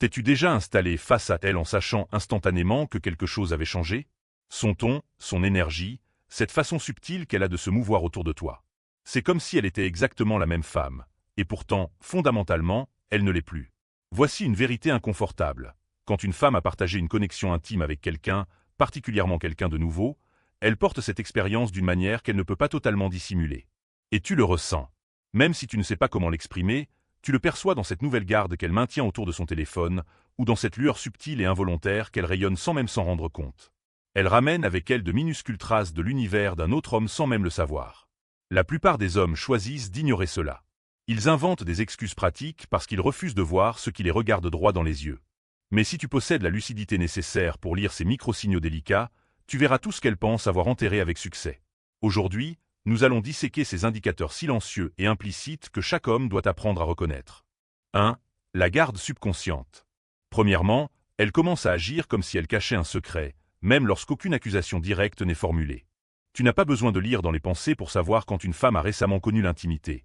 T'es-tu déjà installé face à elle en sachant instantanément que quelque chose avait changé? Son ton, son énergie, cette façon subtile qu'elle a de se mouvoir autour de toi. C'est comme si elle était exactement la même femme, et pourtant, fondamentalement, elle ne l'est plus. Voici une vérité inconfortable. Quand une femme a partagé une connexion intime avec quelqu'un, particulièrement quelqu'un de nouveau, elle porte cette expérience d'une manière qu'elle ne peut pas totalement dissimuler. Et tu le ressens. Même si tu ne sais pas comment l'exprimer, tu le perçois dans cette nouvelle garde qu'elle maintient autour de son téléphone, ou dans cette lueur subtile et involontaire qu'elle rayonne sans même s'en rendre compte. Elle ramène avec elle de minuscules traces de l'univers d'un autre homme sans même le savoir. La plupart des hommes choisissent d'ignorer cela. Ils inventent des excuses pratiques parce qu'ils refusent de voir ce qui les regarde droit dans les yeux. Mais si tu possèdes la lucidité nécessaire pour lire ces micro-signaux délicats, tu verras tout ce qu'elle pense avoir enterré avec succès. Aujourd'hui, nous allons disséquer ces indicateurs silencieux et implicites que chaque homme doit apprendre à reconnaître. 1. La garde subconsciente. Premièrement, elle commence à agir comme si elle cachait un secret, même lorsqu'aucune accusation directe n'est formulée. Tu n'as pas besoin de lire dans les pensées pour savoir quand une femme a récemment connu l'intimité.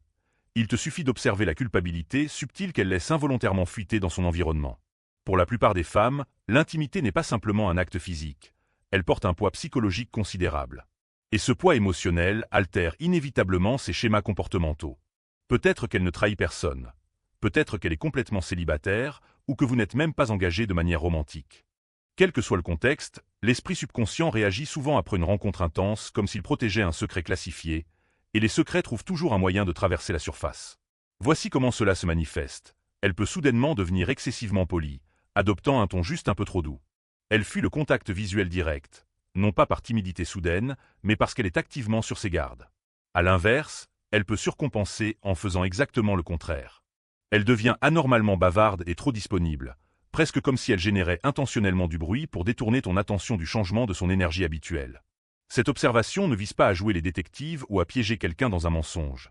Il te suffit d'observer la culpabilité subtile qu'elle laisse involontairement fuiter dans son environnement. Pour la plupart des femmes, l'intimité n'est pas simplement un acte physique. Elle porte un poids psychologique considérable. Et ce poids émotionnel altère inévitablement ses schémas comportementaux. Peut-être qu'elle ne trahit personne. Peut-être qu'elle est complètement célibataire, ou que vous n'êtes même pas engagé de manière romantique. Quel que soit le contexte, l'esprit subconscient réagit souvent après une rencontre intense comme s'il protégeait un secret classifié, et les secrets trouvent toujours un moyen de traverser la surface. Voici comment cela se manifeste. Elle peut soudainement devenir excessivement polie, adoptant un ton juste un peu trop doux. Elle fuit le contact visuel direct, non pas par timidité soudaine, mais parce qu'elle est activement sur ses gardes. À l'inverse, elle peut surcompenser en faisant exactement le contraire. Elle devient anormalement bavarde et trop disponible, presque comme si elle générait intentionnellement du bruit pour détourner ton attention du changement de son énergie habituelle. Cette observation ne vise pas à jouer les détectives ou à piéger quelqu'un dans un mensonge.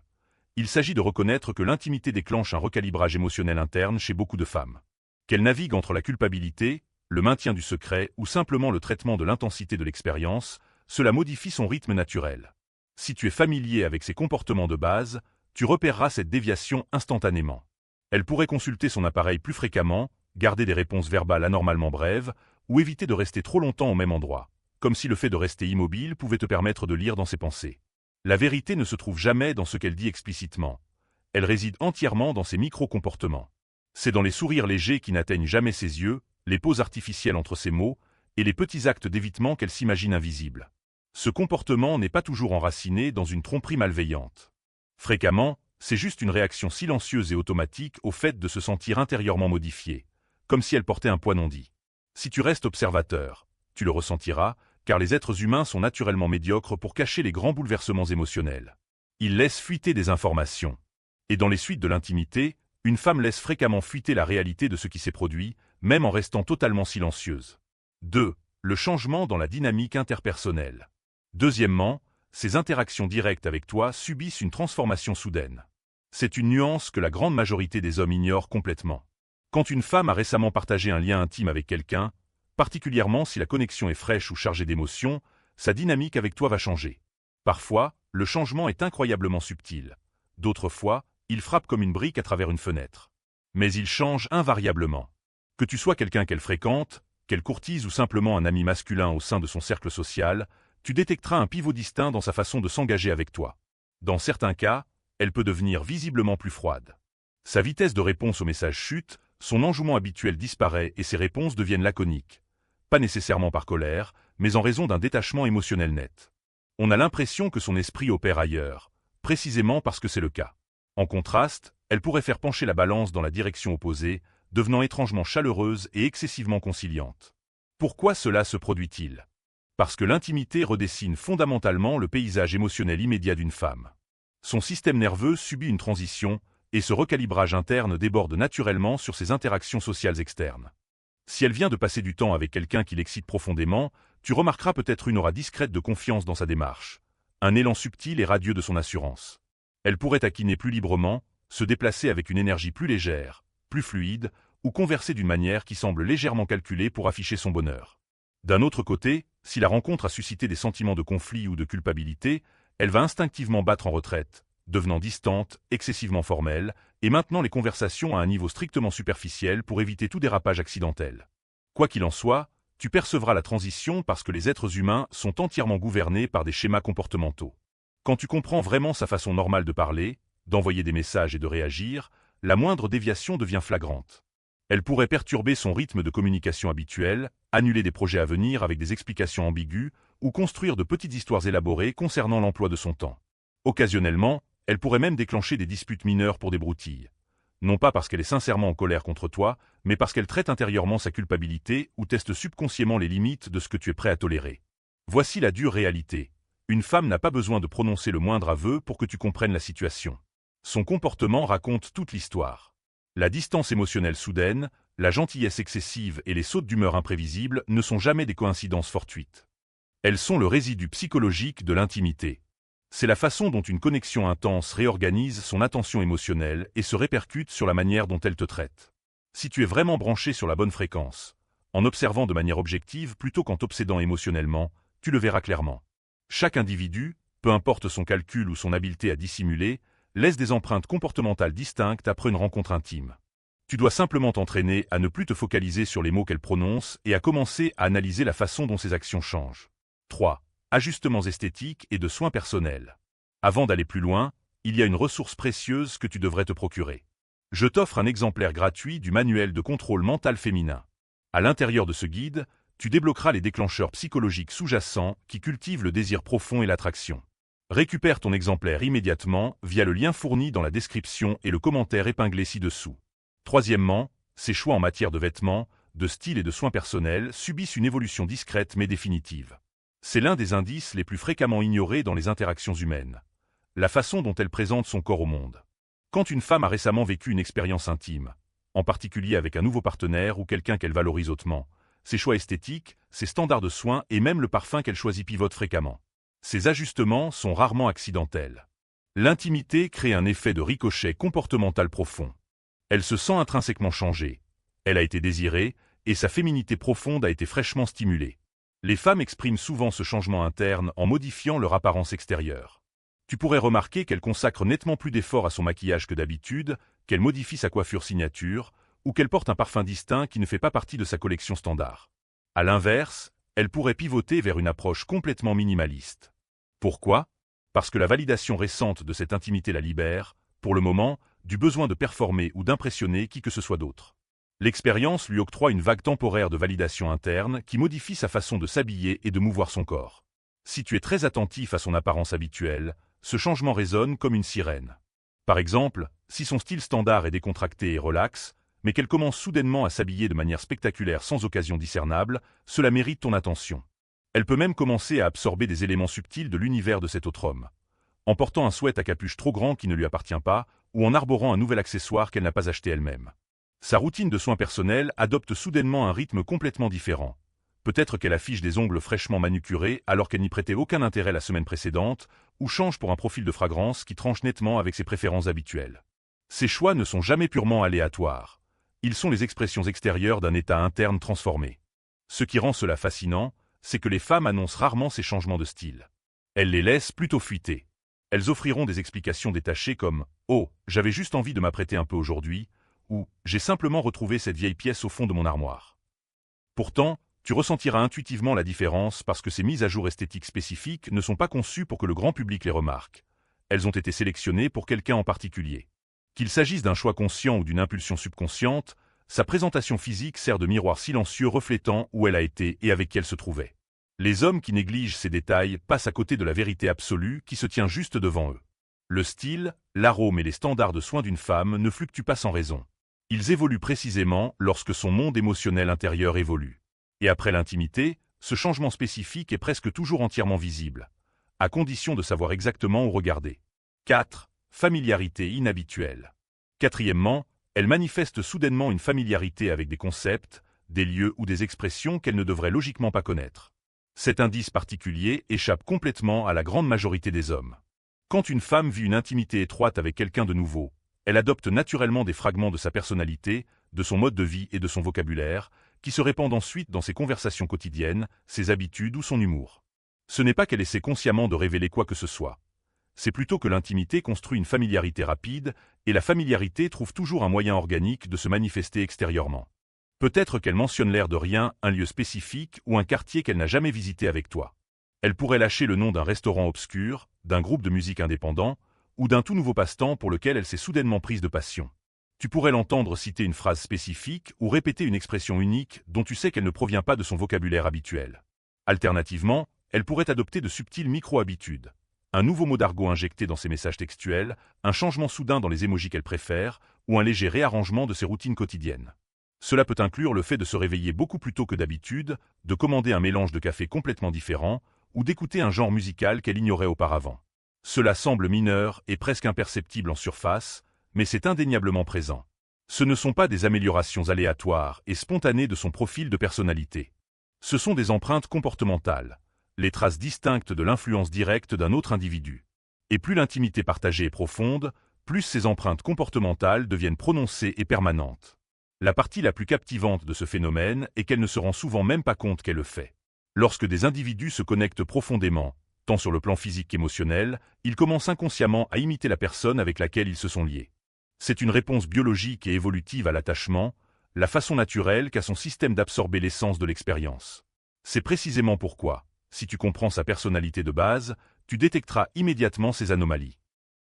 Il s'agit de reconnaître que l'intimité déclenche un recalibrage émotionnel interne chez beaucoup de femmes. Qu'elle navigue entre la culpabilité, le maintien du secret ou simplement le traitement de l'intensité de l'expérience, cela modifie son rythme naturel. Si tu es familier avec ses comportements de base, tu repéreras cette déviation instantanément. Elle pourrait consulter son appareil plus fréquemment, garder des réponses verbales anormalement brèves, ou éviter de rester trop longtemps au même endroit, comme si le fait de rester immobile pouvait te permettre de lire dans ses pensées. La vérité ne se trouve jamais dans ce qu'elle dit explicitement. Elle réside entièrement dans ses micro-comportements. C'est dans les sourires légers qui n'atteignent jamais ses yeux, les pauses artificielles entre ses mots, et les petits actes d'évitement qu'elle s'imagine invisibles. Ce comportement n'est pas toujours enraciné dans une tromperie malveillante. Fréquemment, c'est juste une réaction silencieuse et automatique au fait de se sentir intérieurement modifiée, comme si elle portait un poids non dit. Si tu restes observateur, tu le ressentiras, car les êtres humains sont naturellement médiocres pour cacher les grands bouleversements émotionnels. Ils laissent fuiter des informations. Et dans les suites de l'intimité, une femme laisse fréquemment fuiter la réalité de ce qui s'est produit, même en restant totalement silencieuse. 2. Le changement dans la dynamique interpersonnelle. Deuxièmement, ces interactions directes avec toi subissent une transformation soudaine. C'est une nuance que la grande majorité des hommes ignorent complètement. Quand une femme a récemment partagé un lien intime avec quelqu'un, particulièrement si la connexion est fraîche ou chargée d'émotions, sa dynamique avec toi va changer. Parfois, le changement est incroyablement subtil. D'autres fois, il frappe comme une brique à travers une fenêtre. Mais il change invariablement. Que tu sois quelqu'un qu'elle fréquente, qu'elle courtise ou simplement un ami masculin au sein de son cercle social, tu détecteras un pivot distinct dans sa façon de s'engager avec toi. Dans certains cas, elle peut devenir visiblement plus froide. Sa vitesse de réponse aux messages chute, son enjouement habituel disparaît et ses réponses deviennent laconiques. Pas nécessairement par colère, mais en raison d'un détachement émotionnel net. On a l'impression que son esprit opère ailleurs, précisément parce que c'est le cas. En contraste, elle pourrait faire pencher la balance dans la direction opposée, devenant étrangement chaleureuse et excessivement conciliante. Pourquoi cela se produit-il? Parce que l'intimité redessine fondamentalement le paysage émotionnel immédiat d'une femme. Son système nerveux subit une transition, et ce recalibrage interne déborde naturellement sur ses interactions sociales externes. Si elle vient de passer du temps avec quelqu'un qui l'excite profondément, tu remarqueras peut-être une aura discrète de confiance dans sa démarche, un élan subtil et radieux de son assurance. Elle pourrait taquiner plus librement, se déplacer avec une énergie plus légère, plus fluide, ou converser d'une manière qui semble légèrement calculée pour afficher son bonheur. D'un autre côté, si la rencontre a suscité des sentiments de conflit ou de culpabilité, elle va instinctivement battre en retraite, devenant distante, excessivement formelle, et maintenant les conversations à un niveau strictement superficiel pour éviter tout dérapage accidentel. Quoi qu'il en soit, tu percevras la transition parce que les êtres humains sont entièrement gouvernés par des schémas comportementaux. Quand tu comprends vraiment sa façon normale de parler, d'envoyer des messages et de réagir, la moindre déviation devient flagrante. Elle pourrait perturber son rythme de communication habituel, annuler des projets à venir avec des explications ambiguës, ou construire de petites histoires élaborées concernant l'emploi de son temps. Occasionnellement, elle pourrait même déclencher des disputes mineures pour des broutilles. Non pas parce qu'elle est sincèrement en colère contre toi, mais parce qu'elle traite intérieurement sa culpabilité ou teste subconsciemment les limites de ce que tu es prêt à tolérer. Voici la dure réalité. Une femme n'a pas besoin de prononcer le moindre aveu pour que tu comprennes la situation. Son comportement raconte toute l'histoire. La distance émotionnelle soudaine, la gentillesse excessive et les sautes d'humeur imprévisibles ne sont jamais des coïncidences fortuites. Elles sont le résidu psychologique de l'intimité. C'est la façon dont une connexion intense réorganise son attention émotionnelle et se répercute sur la manière dont elle te traite. Si tu es vraiment branché sur la bonne fréquence, en observant de manière objective plutôt qu'en t'obsédant émotionnellement, tu le verras clairement. Chaque individu, peu importe son calcul ou son habileté à dissimuler, laisse des empreintes comportementales distinctes après une rencontre intime. Tu dois simplement t'entraîner à ne plus te focaliser sur les mots qu'elle prononce et à commencer à analyser la façon dont ses actions changent. 3. Ajustements esthétiques et de soins personnels. Avant d'aller plus loin, il y a une ressource précieuse que tu devrais te procurer. Je t'offre un exemplaire gratuit du manuel de contrôle mental féminin. À l'intérieur de ce guide, tu débloqueras les déclencheurs psychologiques sous-jacents qui cultivent le désir profond et l'attraction. Récupère ton exemplaire immédiatement via le lien fourni dans la description et le commentaire épinglé ci-dessous. Troisièmement, ces choix en matière de vêtements, de style et de soins personnels subissent une évolution discrète mais définitive. C'est l'un des indices les plus fréquemment ignorés dans les interactions humaines. La façon dont elle présente son corps au monde. Quand une femme a récemment vécu une expérience intime, en particulier avec un nouveau partenaire ou quelqu'un qu'elle valorise hautement, ses choix esthétiques, ses standards de soins et même le parfum qu'elle choisit pivotent fréquemment. Ces ajustements sont rarement accidentels. L'intimité crée un effet de ricochet comportemental profond. Elle se sent intrinsèquement changée. Elle a été désirée et sa féminité profonde a été fraîchement stimulée. Les femmes expriment souvent ce changement interne en modifiant leur apparence extérieure. Tu pourrais remarquer qu'elle consacre nettement plus d'efforts à son maquillage que d'habitude, qu'elle modifie sa coiffure signature, ou qu'elle porte un parfum distinct qui ne fait pas partie de sa collection standard. À l'inverse, elle pourrait pivoter vers une approche complètement minimaliste. Pourquoi? Parce que la validation récente de cette intimité la libère, pour le moment, du besoin de performer ou d'impressionner qui que ce soit d'autre. L'expérience lui octroie une vague temporaire de validation interne qui modifie sa façon de s'habiller et de mouvoir son corps. Si tu es très attentif à son apparence habituelle, ce changement résonne comme une sirène. Par exemple, si son style standard est décontracté et relax, mais qu'elle commence soudainement à s'habiller de manière spectaculaire sans occasion discernable, cela mérite ton attention. Elle peut même commencer à absorber des éléments subtils de l'univers de cet autre homme. En portant un sweat à capuche trop grand qui ne lui appartient pas, ou en arborant un nouvel accessoire qu'elle n'a pas acheté elle-même. Sa routine de soins personnels adopte soudainement un rythme complètement différent. Peut-être qu'elle affiche des ongles fraîchement manucurés alors qu'elle n'y prêtait aucun intérêt la semaine précédente, ou change pour un profil de fragrance qui tranche nettement avec ses préférences habituelles. Ces choix ne sont jamais purement aléatoires. Ils sont les expressions extérieures d'un état interne transformé. Ce qui rend cela fascinant, c'est que les femmes annoncent rarement ces changements de style. Elles les laissent plutôt fuiter. Elles offriront des explications détachées comme « Oh, j'avais juste envie de m'apprêter un peu aujourd'hui » ou « J'ai simplement retrouvé cette vieille pièce au fond de mon armoire ». Pourtant, tu ressentiras intuitivement la différence parce que ces mises à jour esthétiques spécifiques ne sont pas conçues pour que le grand public les remarque. Elles ont été sélectionnées pour quelqu'un en particulier. Qu'il s'agisse d'un choix conscient ou d'une impulsion subconsciente, sa présentation physique sert de miroir silencieux reflétant où elle a été et avec qui elle se trouvait. Les hommes qui négligent ces détails passent à côté de la vérité absolue qui se tient juste devant eux. Le style, l'arôme et les standards de soins d'une femme ne fluctuent pas sans raison. Ils évoluent précisément lorsque son monde émotionnel intérieur évolue. Et après l'intimité, ce changement spécifique est presque toujours entièrement visible, à condition de savoir exactement où regarder. 4. Familiarité inhabituelle. Quatrièmement, elle manifeste soudainement une familiarité avec des concepts, des lieux ou des expressions qu'elle ne devrait logiquement pas connaître. Cet indice particulier échappe complètement à la grande majorité des hommes. Quand une femme vit une intimité étroite avec quelqu'un de nouveau, elle adopte naturellement des fragments de sa personnalité, de son mode de vie et de son vocabulaire, qui se répandent ensuite dans ses conversations quotidiennes, ses habitudes ou son humour. Ce n'est pas qu'elle essaie consciemment de révéler quoi que ce soit. C'est plutôt que l'intimité construit une familiarité rapide, et la familiarité trouve toujours un moyen organique de se manifester extérieurement. Peut-être qu'elle mentionne l'air de rien, un lieu spécifique ou un quartier qu'elle n'a jamais visité avec toi. Elle pourrait lâcher le nom d'un restaurant obscur, d'un groupe de musique indépendant, ou d'un tout nouveau passe-temps pour lequel elle s'est soudainement prise de passion. Tu pourrais l'entendre citer une phrase spécifique ou répéter une expression unique dont tu sais qu'elle ne provient pas de son vocabulaire habituel. Alternativement, elle pourrait adopter de subtiles micro-habitudes. Un nouveau mot d'argot injecté dans ses messages textuels, un changement soudain dans les émojis qu'elle préfère, ou un léger réarrangement de ses routines quotidiennes. Cela peut inclure le fait de se réveiller beaucoup plus tôt que d'habitude, de commander un mélange de café complètement différent, ou d'écouter un genre musical qu'elle ignorait auparavant. Cela semble mineur et presque imperceptible en surface, mais c'est indéniablement présent. Ce ne sont pas des améliorations aléatoires et spontanées de son profil de personnalité. Ce sont des empreintes comportementales, les traces distinctes de l'influence directe d'un autre individu. Et plus l'intimité partagée est profonde, plus ces empreintes comportementales deviennent prononcées et permanentes. La partie la plus captivante de ce phénomène est qu'elle ne se rend souvent même pas compte qu'elle le fait. Lorsque des individus se connectent profondément, tant sur le plan physique qu'émotionnel, ils commencent inconsciemment à imiter la personne avec laquelle ils se sont liés. C'est une réponse biologique et évolutive à l'attachement, la façon naturelle qu'a son système d'absorber l'essence de l'expérience. C'est précisément pourquoi, si tu comprends sa personnalité de base, tu détecteras immédiatement ses anomalies.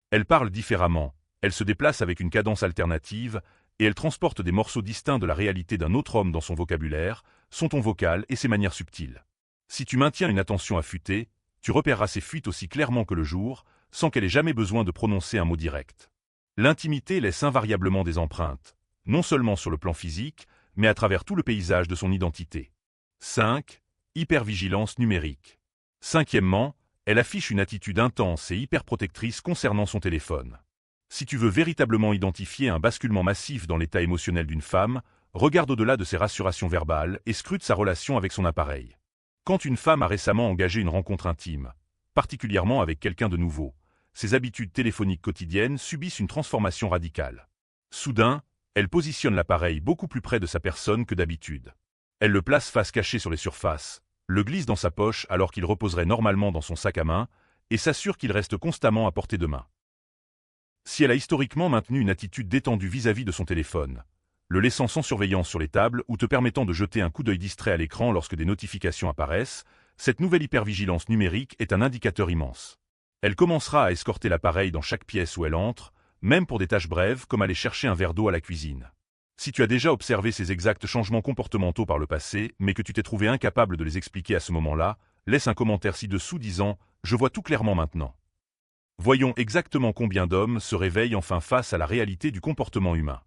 Elle parle différemment, elle se déplace avec une cadence alternative, et elle transporte des morceaux distincts de la réalité d'un autre homme dans son vocabulaire, son ton vocal et ses manières subtiles. Si tu maintiens une attention affûtée, tu repéreras ses fuites aussi clairement que le jour, sans qu'elle ait jamais besoin de prononcer un mot direct. L'intimité laisse invariablement des empreintes, non seulement sur le plan physique, mais à travers tout le paysage de son identité. 5. Hypervigilance numérique. Cinquièmement, elle affiche une attitude intense et hyperprotectrice concernant son téléphone. Si tu veux véritablement identifier un basculement massif dans l'état émotionnel d'une femme, regarde au-delà de ses rassurations verbales et scrute sa relation avec son appareil. Quand une femme a récemment engagé une rencontre intime, particulièrement avec quelqu'un de nouveau, ses habitudes téléphoniques quotidiennes subissent une transformation radicale. Soudain, elle positionne l'appareil beaucoup plus près de sa personne que d'habitude. Elle le place face cachée sur les surfaces, le glisse dans sa poche alors qu'il reposerait normalement dans son sac à main, et s'assure qu'il reste constamment à portée de main. Si elle a historiquement maintenu une attitude détendue vis-à-vis de son téléphone, le laissant sans surveillance sur les tables ou te permettant de jeter un coup d'œil distrait à l'écran lorsque des notifications apparaissent, cette nouvelle hypervigilance numérique est un indicateur immense. Elle commencera à escorter l'appareil dans chaque pièce où elle entre, même pour des tâches brèves comme aller chercher un verre d'eau à la cuisine. Si tu as déjà observé ces exacts changements comportementaux par le passé, mais que tu t'es trouvé incapable de les expliquer à ce moment-là, laisse un commentaire ci-dessous disant « Je vois tout clairement maintenant ». Voyons exactement combien d'hommes se réveillent enfin face à la réalité du comportement humain.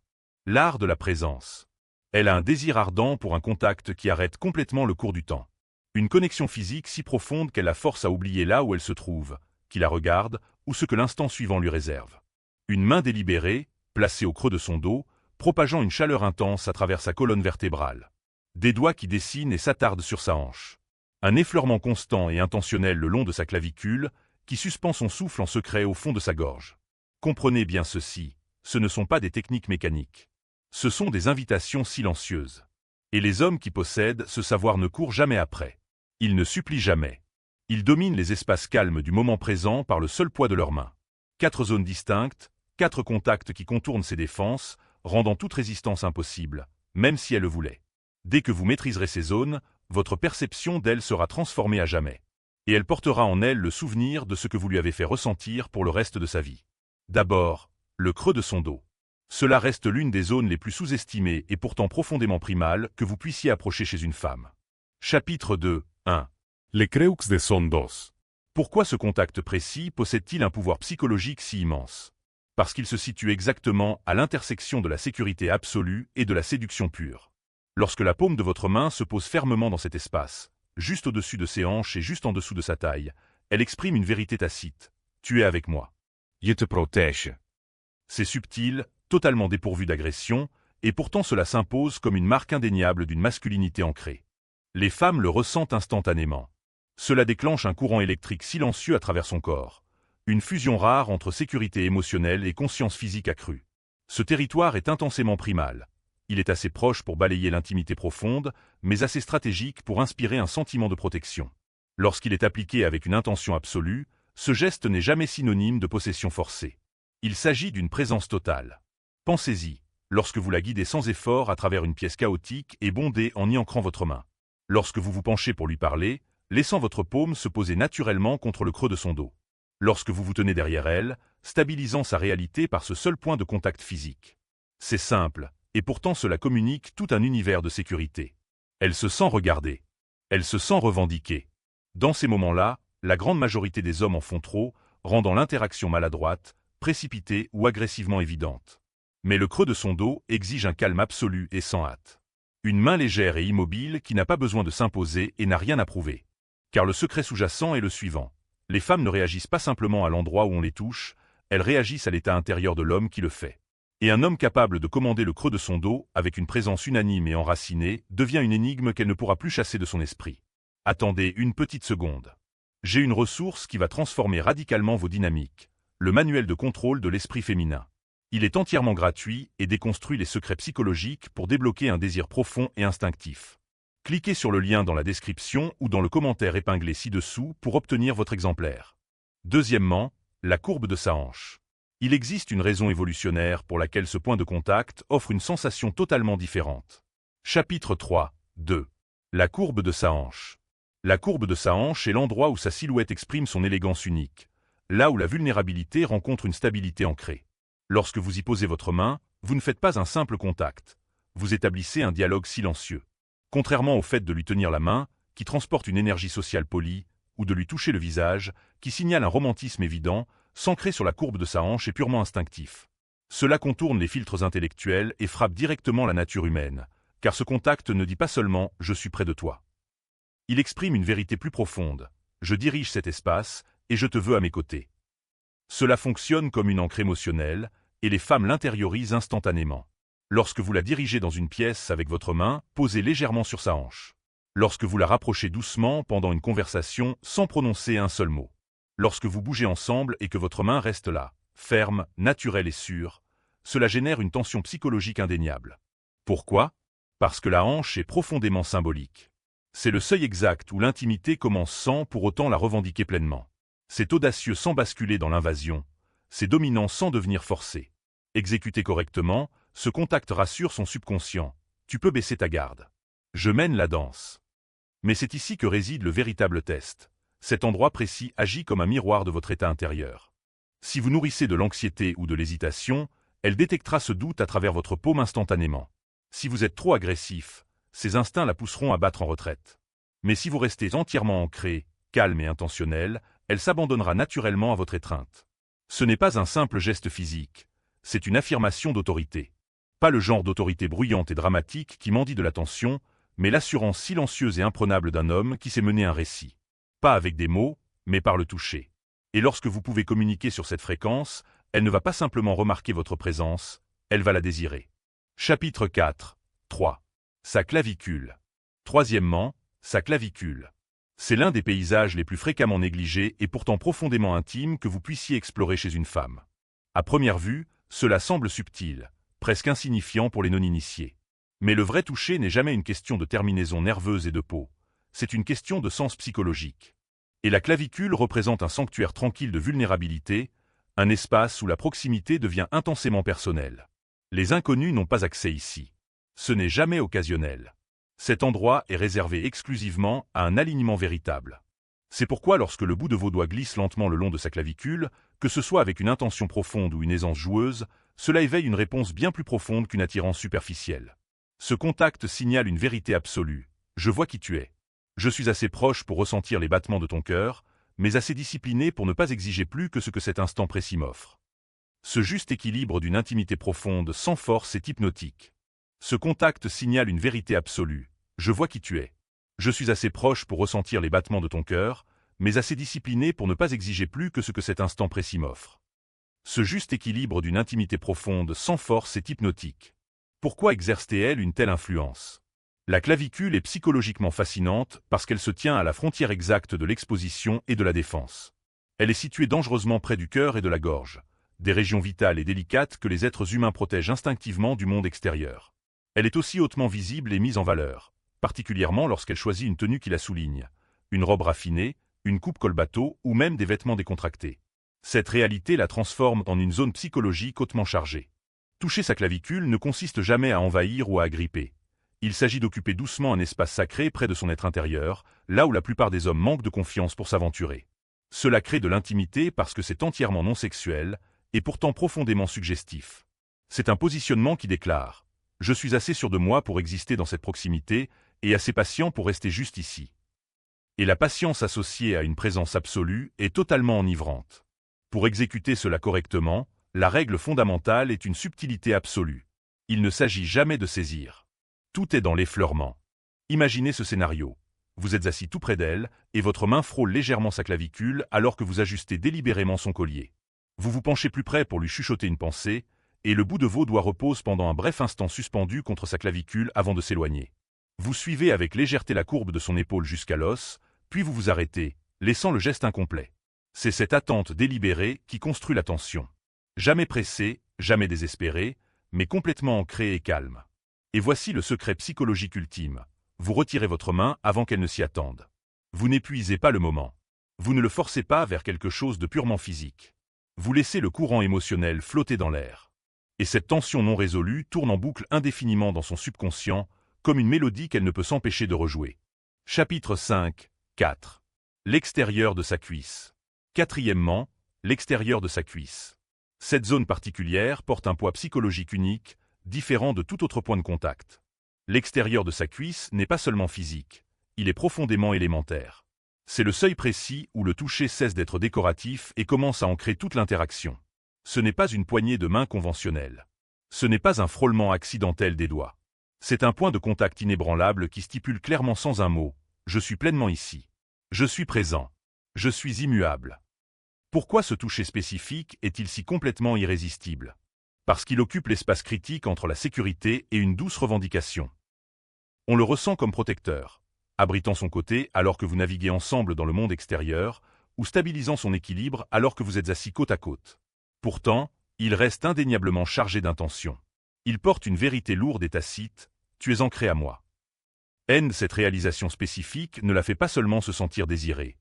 L'art de la présence. Elle a un désir ardent pour un contact qui arrête complètement le cours du temps. Une connexion physique si profonde qu'elle la force à oublier là où elle se trouve, qui la regarde, ou ce que l'instant suivant lui réserve. Une main délibérée, placée au creux de son dos, propageant une chaleur intense à travers sa colonne vertébrale. Des doigts qui dessinent et s'attardent sur sa hanche. Un effleurement constant et intentionnel le long de sa clavicule, qui suspend son souffle en secret au fond de sa gorge. Comprenez bien ceci, ce ne sont pas des techniques mécaniques. Ce sont des invitations silencieuses. Et les hommes qui possèdent ce savoir ne courent jamais après. Ils ne supplient jamais. Ils dominent les espaces calmes du moment présent par le seul poids de leurs mains. 4 zones distinctes, 4 contacts qui contournent ses défenses, rendant toute résistance impossible, même si elle le voulait. Dès que vous maîtriserez ces zones, votre perception d'elle sera transformée à jamais. Et elle portera en elle le souvenir de ce que vous lui avez fait ressentir pour le reste de sa vie. D'abord, le creux de son dos. Cela reste l'une des zones les plus sous-estimées et pourtant profondément primales que vous puissiez approcher chez une femme. Chapitre 2, 1. Les creux de son dos. Pourquoi ce contact précis possède-t-il un pouvoir psychologique si immense? Parce qu'il se situe exactement à l'intersection de la sécurité absolue et de la séduction pure. Lorsque la paume de votre main se pose fermement dans cet espace, juste au-dessus de ses hanches et juste en dessous de sa taille, elle exprime une vérité tacite. Tu es avec moi. Je te protège. C'est subtil, totalement dépourvu d'agression, et pourtant cela s'impose comme une marque indéniable d'une masculinité ancrée. Les femmes le ressentent instantanément. Cela déclenche un courant électrique silencieux à travers son corps. Une fusion rare entre sécurité émotionnelle et conscience physique accrue. Ce territoire est intensément primal. Il est assez proche pour balayer l'intimité profonde, mais assez stratégique pour inspirer un sentiment de protection. Lorsqu'il est appliqué avec une intention absolue, Ce geste n'est jamais synonyme de possession forcée. Il s'agit d'une présence totale. Pensez-y, lorsque vous la guidez sans effort à travers une pièce chaotique et bondée en y ancrant votre main. Lorsque vous vous penchez pour lui parler, laissant votre paume se poser naturellement contre le creux de son dos. Lorsque vous vous tenez derrière elle, stabilisant sa réalité par ce seul point de contact physique. C'est simple, et pourtant cela communique tout un univers de sécurité. Elle se sent regardée. Elle se sent revendiquée. Dans ces moments-là, la grande majorité des hommes en font trop, rendant l'interaction maladroite, précipitée ou agressivement évidente. Mais le creux de son dos exige un calme absolu et sans hâte. Une main légère et immobile qui n'a pas besoin de s'imposer et n'a rien à prouver. Car le secret sous-jacent est le suivant. Les femmes ne réagissent pas simplement à l'endroit où on les touche, elles réagissent à l'état intérieur de l'homme qui le fait. Et un homme capable de commander le creux de son dos, avec une présence unanime et enracinée, devient une énigme qu'elle ne pourra plus chasser de son esprit. Attendez une petite seconde. J'ai une ressource qui va transformer radicalement vos dynamiques, le manuel de contrôle de l'esprit féminin. Il est entièrement gratuit et déconstruit les secrets psychologiques pour débloquer un désir profond et instinctif. Cliquez sur le lien dans la description ou dans le commentaire épinglé ci-dessous pour obtenir votre exemplaire. Deuxièmement, la courbe de sa hanche. Il existe une raison évolutionnaire pour laquelle ce point de contact offre une sensation totalement différente. Chapitre 3, 2. La courbe de sa hanche. La courbe de sa hanche est l'endroit où sa silhouette exprime son élégance unique, là où la vulnérabilité rencontre une stabilité ancrée. Lorsque vous y posez votre main, vous ne faites pas un simple contact. Vous établissez un dialogue silencieux. Contrairement au fait de lui tenir la main, qui transporte une énergie sociale polie, ou de lui toucher le visage, qui signale un romantisme évident, s'ancrer sur la courbe de sa hanche est purement instinctif. Cela contourne les filtres intellectuels et frappe directement la nature humaine, car ce contact ne dit pas seulement « je suis près de toi ». Il exprime une vérité plus profonde « je dirige cet espace et je te veux à mes côtés ». Cela fonctionne comme une encre émotionnelle, et les femmes l'intériorisent instantanément. Lorsque vous la dirigez dans une pièce avec votre main, posez légèrement sur sa hanche. Lorsque vous la rapprochez doucement pendant une conversation sans prononcer un seul mot. Lorsque vous bougez ensemble et que votre main reste là, ferme, naturelle et sûre, cela génère une tension psychologique indéniable. Pourquoi? Parce que la hanche est profondément symbolique. C'est le seuil exact où l'intimité commence sans pour autant la revendiquer pleinement. C'est audacieux sans basculer dans l'invasion, c'est dominant sans devenir forcé. Exécuté correctement, ce contact rassure son subconscient. Tu peux baisser ta garde. Je mène la danse. Mais c'est ici que réside le véritable test. Cet endroit précis agit comme un miroir de votre état intérieur. Si vous nourrissez de l'anxiété ou de l'hésitation, elle détectera ce doute à travers votre paume instantanément. Si vous êtes trop agressif, ces instincts la pousseront à battre en retraite. Mais si vous restez entièrement ancré, calme et intentionnel, elle s'abandonnera naturellement à votre étreinte. Ce n'est pas un simple geste physique, c'est une affirmation d'autorité. Pas le genre d'autorité bruyante et dramatique qui mendie de l'attention, mais l'assurance silencieuse et imprenable d'un homme qui sait mener un récit. Pas avec des mots, mais par le toucher. Et lorsque vous pouvez communiquer sur cette fréquence, elle ne va pas simplement remarquer votre présence, elle va la désirer. Chapitre 4, 3. Sa clavicule. Troisièmement, sa clavicule. C'est l'un des paysages les plus fréquemment négligés et pourtant profondément intimes que vous puissiez explorer chez une femme. À première vue, cela semble subtil, presque insignifiant pour les non-initiés. Mais le vrai toucher n'est jamais une question de terminaison nerveuse et de peau, c'est une question de sens psychologique. Et la clavicule représente un sanctuaire tranquille de vulnérabilité, un espace où la proximité devient intensément personnelle. Les inconnus n'ont pas accès ici. Ce n'est jamais occasionnel. Cet endroit est réservé exclusivement à un alignement véritable. C'est pourquoi lorsque le bout de vos doigts glisse lentement le long de sa clavicule, que ce soit avec une intention profonde ou une aisance joueuse, cela éveille une réponse bien plus profonde qu'une attirance superficielle. Ce contact signale une vérité absolue. Je vois qui tu es. Je suis assez proche pour ressentir les battements de ton cœur, mais assez discipliné pour ne pas exiger plus que ce que cet instant précis m'offre. Ce juste équilibre d'une intimité profonde sans force est hypnotique. Ce contact signale une vérité absolue. Je vois qui tu es. Je suis assez proche pour ressentir les battements de ton cœur, mais assez discipliné pour ne pas exiger plus que ce que cet instant précis m'offre. Ce juste équilibre d'une intimité profonde sans force est hypnotique. Pourquoi exerce-t-elle une telle influence? La clavicule est psychologiquement fascinante parce qu'elle se tient à la frontière exacte de l'exposition et de la défense. Elle est située dangereusement près du cœur et de la gorge, des régions vitales et délicates que les êtres humains protègent instinctivement du monde extérieur. Elle est aussi hautement visible et mise en valeur, particulièrement lorsqu'elle choisit une tenue qui la souligne, une robe raffinée, une coupe col-bateau ou même des vêtements décontractés. Cette réalité la transforme en une zone psychologique hautement chargée. Toucher sa clavicule ne consiste jamais à envahir ou à agripper. Il s'agit d'occuper doucement un espace sacré près de son être intérieur, là où la plupart des hommes manquent de confiance pour s'aventurer. Cela crée de l'intimité parce que c'est entièrement non sexuel, et pourtant profondément suggestif. C'est un positionnement qui déclare « Je suis assez sûr de moi pour exister dans cette proximité, et assez patient pour rester juste ici. » Et la patience associée à une présence absolue est totalement enivrante. Pour exécuter cela correctement, la règle fondamentale est une subtilité absolue. Il ne s'agit jamais de saisir. Tout est dans l'effleurement. Imaginez ce scénario. Vous êtes assis tout près d'elle, et votre main frôle légèrement sa clavicule alors que vous ajustez délibérément son collier. Vous vous penchez plus près pour lui chuchoter une pensée, et le bout de vos doigts repose pendant un bref instant suspendu contre sa clavicule avant de s'éloigner. Vous suivez avec légèreté la courbe de son épaule jusqu'à l'os, puis vous vous arrêtez, laissant le geste incomplet. C'est cette attente délibérée qui construit la tension. Jamais pressée, jamais désespérée, mais complètement ancrée et calme. Et voici le secret psychologique ultime. Vous retirez votre main avant qu'elle ne s'y attende. Vous n'épuisez pas le moment. Vous ne le forcez pas vers quelque chose de purement physique. Vous laissez le courant émotionnel flotter dans l'air. Et cette tension non résolue tourne en boucle indéfiniment dans son subconscient, comme une mélodie qu'elle ne peut s'empêcher de rejouer. Chapitre 5, 4. L'extérieur de sa cuisse. Quatrièmement, l'extérieur de sa cuisse. Cette zone particulière porte un poids psychologique unique, différent de tout autre point de contact. L'extérieur de sa cuisse n'est pas seulement physique, il est profondément élémentaire. C'est le seuil précis où le toucher cesse d'être décoratif et commence à ancrer toute l'interaction. Ce n'est pas une poignée de main conventionnelle. Ce n'est pas un frôlement accidentel des doigts. C'est un point de contact inébranlable qui stipule clairement sans un mot « Je suis pleinement ici. Je suis présent. Je suis immuable. » Pourquoi ce toucher spécifique est-il si complètement irrésistible? Parce qu'il occupe l'espace critique entre la sécurité et une douce revendication. On le ressent comme protecteur, abritant son côté alors que vous naviguez ensemble dans le monde extérieur, ou stabilisant son équilibre alors que vous êtes assis côte à côte. Pourtant, il reste indéniablement chargé d'intention. Il porte une vérité lourde et tacite, « Tu es ancré à moi ». Cette réalisation spécifique ne la fait pas seulement se sentir désirée.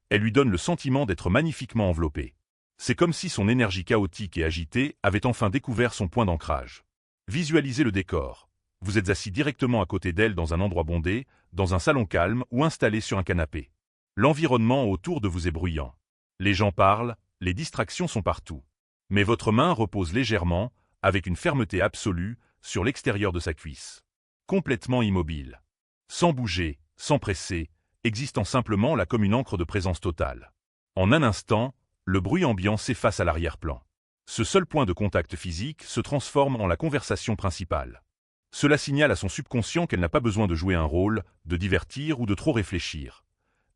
Elle lui donne le sentiment d'être magnifiquement enveloppée. C'est comme si son énergie chaotique et agitée avait enfin découvert son point d'ancrage. Visualisez le décor. Vous êtes assis directement à côté d'elle dans un endroit bondé, dans un salon calme ou installé sur un canapé. L'environnement autour de vous est bruyant. Les gens parlent, les distractions sont partout. Mais votre main repose légèrement, avec une fermeté absolue, sur l'extérieur de sa cuisse. Complètement immobile. Sans bouger, sans presser, existant simplement là comme une encre de présence totale. En un instant, le bruit ambiant s'efface à l'arrière-plan. Ce seul point de contact physique se transforme en la conversation principale. Cela signale à son subconscient qu'elle n'a pas besoin de jouer un rôle, de divertir ou de trop réfléchir.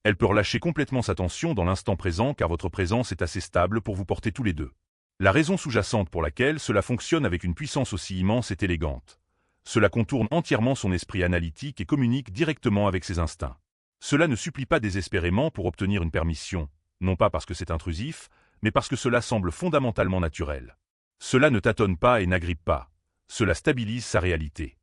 Elle peut relâcher complètement sa tension dans l'instant présent car votre présence est assez stable pour vous porter tous les deux. La raison sous-jacente pour laquelle cela fonctionne avec une puissance aussi immense est élégante. Cela contourne entièrement son esprit analytique et communique directement avec ses instincts. Cela ne supplie pas désespérément pour obtenir une permission, non pas parce que c'est intrusif, mais parce que cela semble fondamentalement naturel. Cela ne tâtonne pas et n'agrippe pas. Cela stabilise sa réalité.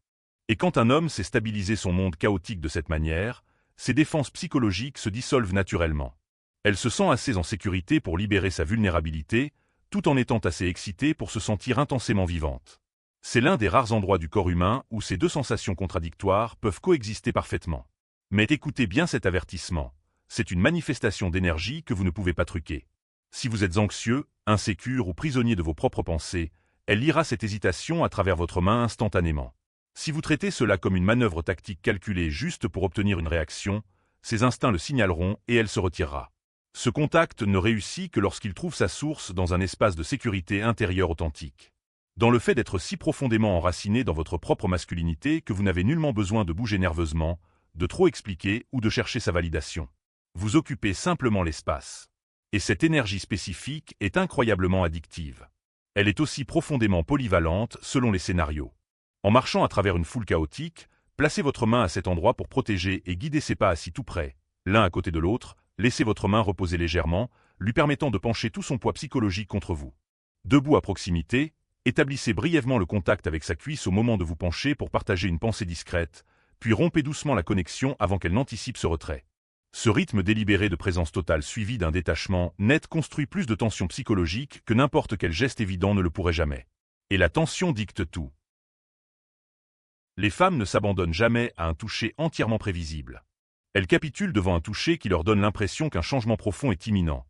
Et quand un homme sait stabiliser son monde chaotique de cette manière, ses défenses psychologiques se dissolvent naturellement. Elle se sent assez en sécurité pour libérer sa vulnérabilité, tout en étant assez excitée pour se sentir intensément vivante. C'est l'un des rares endroits du corps humain où ces deux sensations contradictoires peuvent coexister parfaitement. Mais écoutez bien cet avertissement. C'est une manifestation d'énergie que vous ne pouvez pas truquer. Si vous êtes anxieux, insécure ou prisonnier de vos propres pensées, elle lira cette hésitation à travers votre main instantanément. Si vous traitez cela comme une manœuvre tactique calculée juste pour obtenir une réaction, ses instincts le signaleront et elle se retirera. Ce contact ne réussit que lorsqu'il trouve sa source dans un espace de sécurité intérieure authentique. Dans le fait d'être si profondément enraciné dans votre propre masculinité que vous n'avez nullement besoin de bouger nerveusement, de trop expliquer ou de chercher sa validation. Vous occupez simplement l'espace. Et cette énergie spécifique est incroyablement addictive. Elle est aussi profondément polyvalente selon les scénarios. En marchant à travers une foule chaotique, placez votre main à cet endroit pour protéger et guider ses pas assis tout près, l'un à côté de l'autre, laissez votre main reposer légèrement, lui permettant de pencher tout son poids psychologique contre vous. Debout à proximité, établissez brièvement le contact avec sa cuisse au moment de vous pencher pour partager une pensée discrète, puis rompez doucement la connexion avant qu'elle n'anticipe ce retrait. Ce rythme délibéré de présence totale suivi d'un détachement net construit plus de tension psychologique que n'importe quel geste évident ne le pourrait jamais. Et la tension dicte tout. Les femmes ne s'abandonnent jamais à un toucher entièrement prévisible. Elles capitulent devant un toucher qui leur donne l'impression qu'un changement profond est imminent,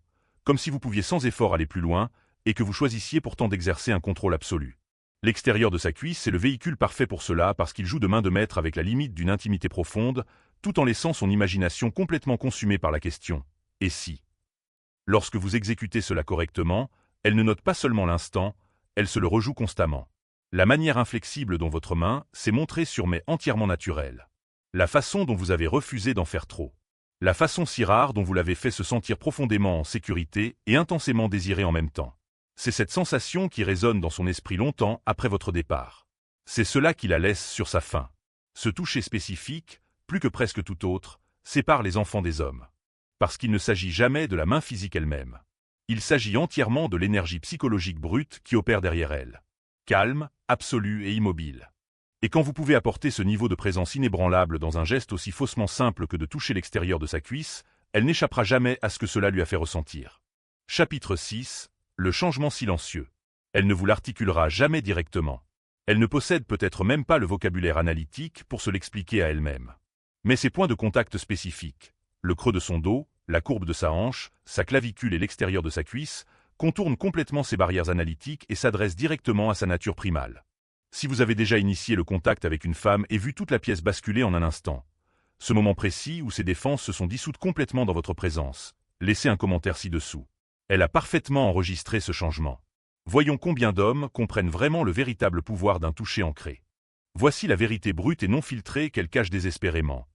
comme si vous pouviez sans effort aller plus loin, et que vous choisissiez pourtant d'exercer un contrôle absolu. L'extérieur de sa cuisse est le véhicule parfait pour cela parce qu'il joue de main de maître avec la limite d'une intimité profonde, tout en laissant son imagination complètement consumée par la question « et si ?» Lorsque vous exécutez cela correctement, elle ne note pas seulement l'instant, elle se le rejoue constamment. La manière inflexible dont votre main s'est montrée sur mais entièrement naturelle. La façon dont vous avez refusé d'en faire trop. La façon si rare dont vous l'avez fait se sentir profondément en sécurité et intensément désiré en même temps. C'est cette sensation qui résonne dans son esprit longtemps après votre départ. C'est cela qui la laisse sur sa faim. Ce toucher spécifique, plus que presque tout autre, sépare les enfants des hommes. Parce qu'il ne s'agit jamais de la main physique elle-même. Il s'agit entièrement de l'énergie psychologique brute qui opère derrière elle. Calme, absolue et immobile. Et quand vous pouvez apporter ce niveau de présence inébranlable dans un geste aussi faussement simple que de toucher l'extérieur de sa cuisse, elle n'échappera jamais à ce que cela lui a fait ressentir. Chapitre 6. Le changement silencieux. Elle ne vous l'articulera jamais directement. Elle ne possède peut-être même pas le vocabulaire analytique pour se l'expliquer à elle-même. Mais ses points de contact spécifiques, le creux de son dos, la courbe de sa hanche, sa clavicule et l'extérieur de sa cuisse, contournent complètement ces barrières analytiques et s'adressent directement à sa nature primale. Si vous avez déjà initié le contact avec une femme et vu toute la pièce basculer en un instant, ce moment précis où ses défenses se sont dissoutes complètement dans votre présence, laissez un commentaire ci-dessous. Elle a parfaitement enregistré ce changement. Voyons combien d'hommes comprennent vraiment le véritable pouvoir d'un toucher ancré. Voici la vérité brute et non filtrée qu'elle cache désespérément.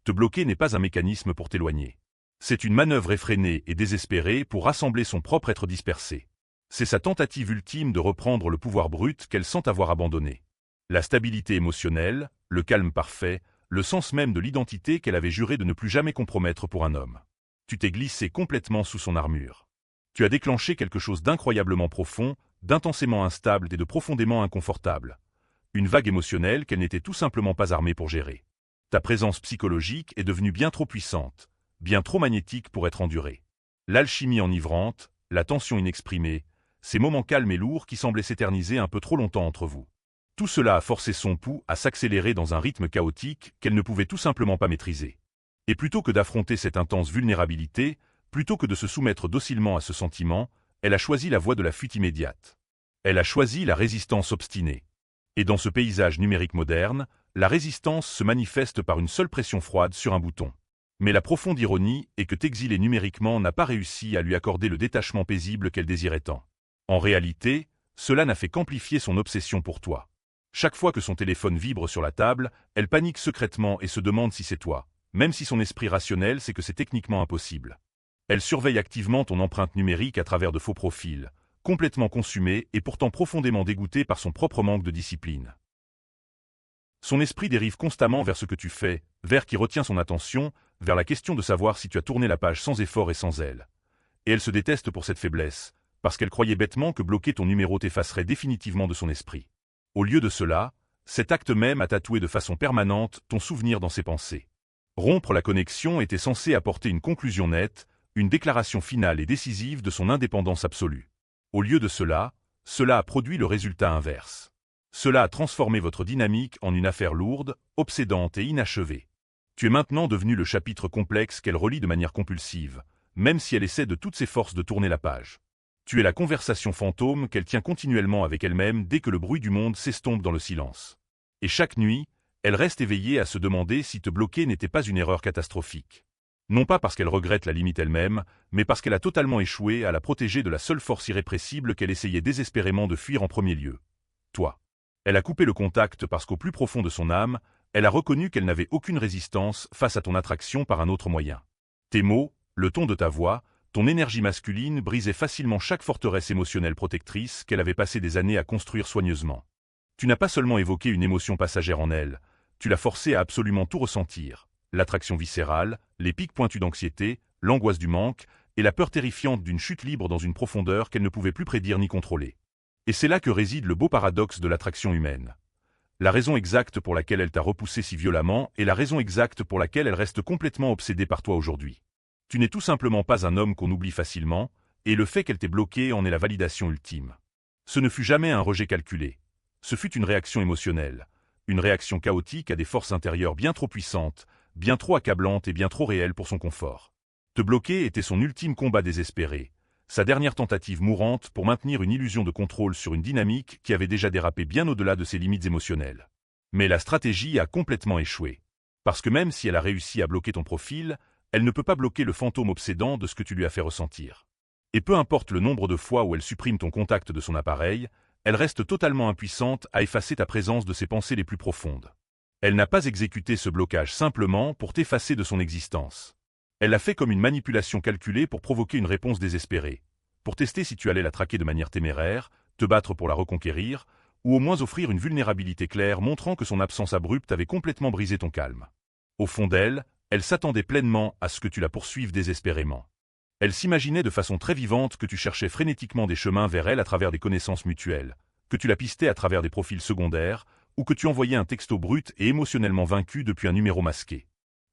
Te bloquer n'est pas un mécanisme pour t'éloigner. C'est une manœuvre effrénée et désespérée pour rassembler son propre être dispersé. C'est sa tentative ultime de reprendre le pouvoir brut qu'elle sent avoir abandonné. La stabilité émotionnelle, le calme parfait, le sens même de l'identité qu'elle avait juré de ne plus jamais compromettre pour un homme. Tu t'es glissé complètement sous son armure. Tu as déclenché quelque chose d'incroyablement profond, d'intensément instable et de profondément inconfortable. Une vague émotionnelle qu'elle n'était tout simplement pas armée pour gérer. Ta présence psychologique est devenue bien trop puissante, bien trop magnétique pour être endurée. L'alchimie enivrante, la tension inexprimée, ces moments calmes et lourds qui semblaient s'éterniser un peu trop longtemps entre vous. Tout cela a forcé son pouls à s'accélérer dans un rythme chaotique qu'elle ne pouvait tout simplement pas maîtriser. Et plutôt que d'affronter cette intense vulnérabilité, plutôt que de se soumettre docilement à ce sentiment, elle a choisi la voie de la fuite immédiate. Elle a choisi la résistance obstinée. Et dans ce paysage numérique moderne, la résistance se manifeste par une seule pression froide sur un bouton. Mais la profonde ironie est que t'exiler numériquement n'a pas réussi à lui accorder le détachement paisible qu'elle désirait tant. En réalité, cela n'a fait qu'amplifier son obsession pour toi. Chaque fois que son téléphone vibre sur la table, elle panique secrètement et se demande si c'est toi, même si son esprit rationnel sait que c'est techniquement impossible. Elle surveille activement ton empreinte numérique à travers de faux profils, complètement consumée et pourtant profondément dégoûtée par son propre manque de discipline. Son esprit dérive constamment vers ce que tu fais, vers qui retient son attention, vers la question de savoir si tu as tourné la page sans effort et sans elle. Et elle se déteste pour cette faiblesse, parce qu'elle croyait bêtement que bloquer ton numéro t'effacerait définitivement de son esprit. Au lieu de cela, cet acte même a tatoué de façon permanente ton souvenir dans ses pensées. Rompre la connexion était censé apporter une conclusion nette, une déclaration finale et décisive de son indépendance absolue. Au lieu de cela, cela a produit le résultat inverse. Cela a transformé votre dynamique en une affaire lourde, obsédante et inachevée. Tu es maintenant devenu le chapitre complexe qu'elle relit de manière compulsive, même si elle essaie de toutes ses forces de tourner la page. Tu es la conversation fantôme qu'elle tient continuellement avec elle-même dès que le bruit du monde s'estompe dans le silence. Et chaque nuit, elle reste éveillée à se demander si te bloquer n'était pas une erreur catastrophique. Non pas parce qu'elle regrette la limite elle-même, mais parce qu'elle a totalement échoué à la protéger de la seule force irrépressible qu'elle essayait désespérément de fuir en premier lieu. Toi. Elle a coupé le contact parce qu'au plus profond de son âme, elle a reconnu qu'elle n'avait aucune résistance face à ton attraction par un autre moyen. Tes mots, le ton de ta voix, ton énergie masculine brisaient facilement chaque forteresse émotionnelle protectrice qu'elle avait passé des années à construire soigneusement. Tu n'as pas seulement évoqué une émotion passagère en elle, tu l'as forcée à absolument tout ressentir. L'attraction viscérale, les pics pointus d'anxiété, l'angoisse du manque et la peur terrifiante d'une chute libre dans une profondeur qu'elle ne pouvait plus prédire ni contrôler. Et c'est là que réside le beau paradoxe de l'attraction humaine. la raison exacte pour laquelle elle t'a repoussé si violemment et la raison exacte pour laquelle elle reste complètement obsédée par toi aujourd'hui. Tu n'es tout simplement pas un homme qu'on oublie facilement, et le fait qu'elle t'ait bloqué en est la validation ultime. Ce ne fut jamais un rejet calculé. Ce fut une réaction émotionnelle, une réaction chaotique à des forces intérieures bien trop puissantes, bien trop accablantes et bien trop réelles pour son confort. Te bloquer était son ultime combat désespéré, sa dernière tentative mourante pour maintenir une illusion de contrôle sur une dynamique qui avait déjà dérapé bien au-delà de ses limites émotionnelles. Mais la stratégie a complètement échoué. Parce que même si elle a réussi à bloquer ton profil, elle ne peut pas bloquer le fantôme obsédant de ce que tu lui as fait ressentir. Et peu importe le nombre de fois où elle supprime ton contact de son appareil, elle reste totalement impuissante à effacer ta présence de ses pensées les plus profondes. Elle n'a pas exécuté ce blocage simplement pour t'effacer de son existence. Elle l'a fait comme une manipulation calculée pour provoquer une réponse désespérée, pour tester si tu allais la traquer de manière téméraire, te battre pour la reconquérir, ou au moins offrir une vulnérabilité claire montrant que son absence abrupte avait complètement brisé ton calme. Au fond d'elle, elle s'attendait pleinement à ce que tu la poursuives désespérément. Elle s'imaginait de façon très vivante que tu cherchais frénétiquement des chemins vers elle à travers des connaissances mutuelles, que tu la pistais à travers des profils secondaires, ou que tu envoyais un texto brut et émotionnellement vaincu depuis un numéro masqué.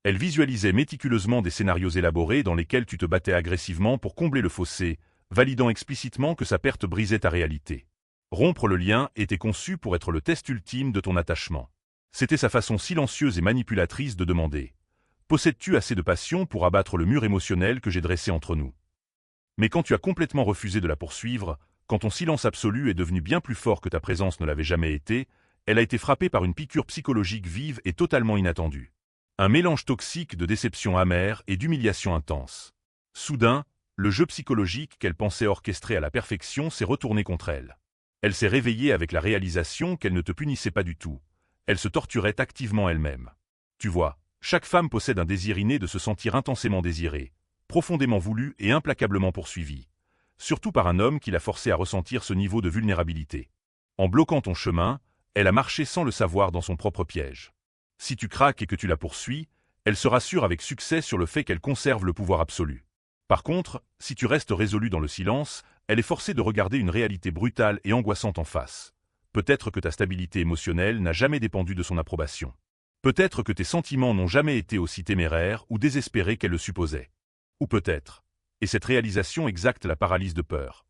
Elle visualisait méticuleusement des scénarios élaborés dans lesquels tu te battais agressivement pour combler le fossé, validant explicitement que sa perte brisait ta réalité. Rompre le lien était conçu pour être le test ultime de ton attachement. C'était sa façon silencieuse et manipulatrice de demander « Possèdes-tu assez de passion pour abattre le mur émotionnel que j'ai dressé entre nous ?» Mais quand tu as complètement refusé de la poursuivre, quand ton silence absolu est devenu bien plus fort que ta présence ne l'avait jamais été, elle a été frappée par une piqûre psychologique vive et totalement inattendue. Un mélange toxique de déception amère et d'humiliation intense. Soudain, le jeu psychologique qu'elle pensait orchestré à la perfection s'est retourné contre elle. Elle s'est réveillée avec la réalisation qu'elle ne te punissait pas du tout. Elle se torturait activement elle-même. Tu vois, chaque femme possède un désir inné de se sentir intensément désirée, profondément voulue et implacablement poursuivie. Surtout par un homme qui l'a forcée à ressentir ce niveau de vulnérabilité. En bloquant ton chemin, elle a marché sans le savoir dans son propre piège. Si tu craques et que tu la poursuis, elle se rassure avec succès sur le fait qu'elle conserve le pouvoir absolu. Par contre, si tu restes résolu dans le silence, elle est forcée de regarder une réalité brutale et angoissante en face. Peut-être que ta stabilité émotionnelle n'a jamais dépendu de son approbation. Peut-être que tes sentiments n'ont jamais été aussi téméraires ou désespérés qu'elle le supposait. Ou peut-être, et cette réalisation exacte la paralyse de peur.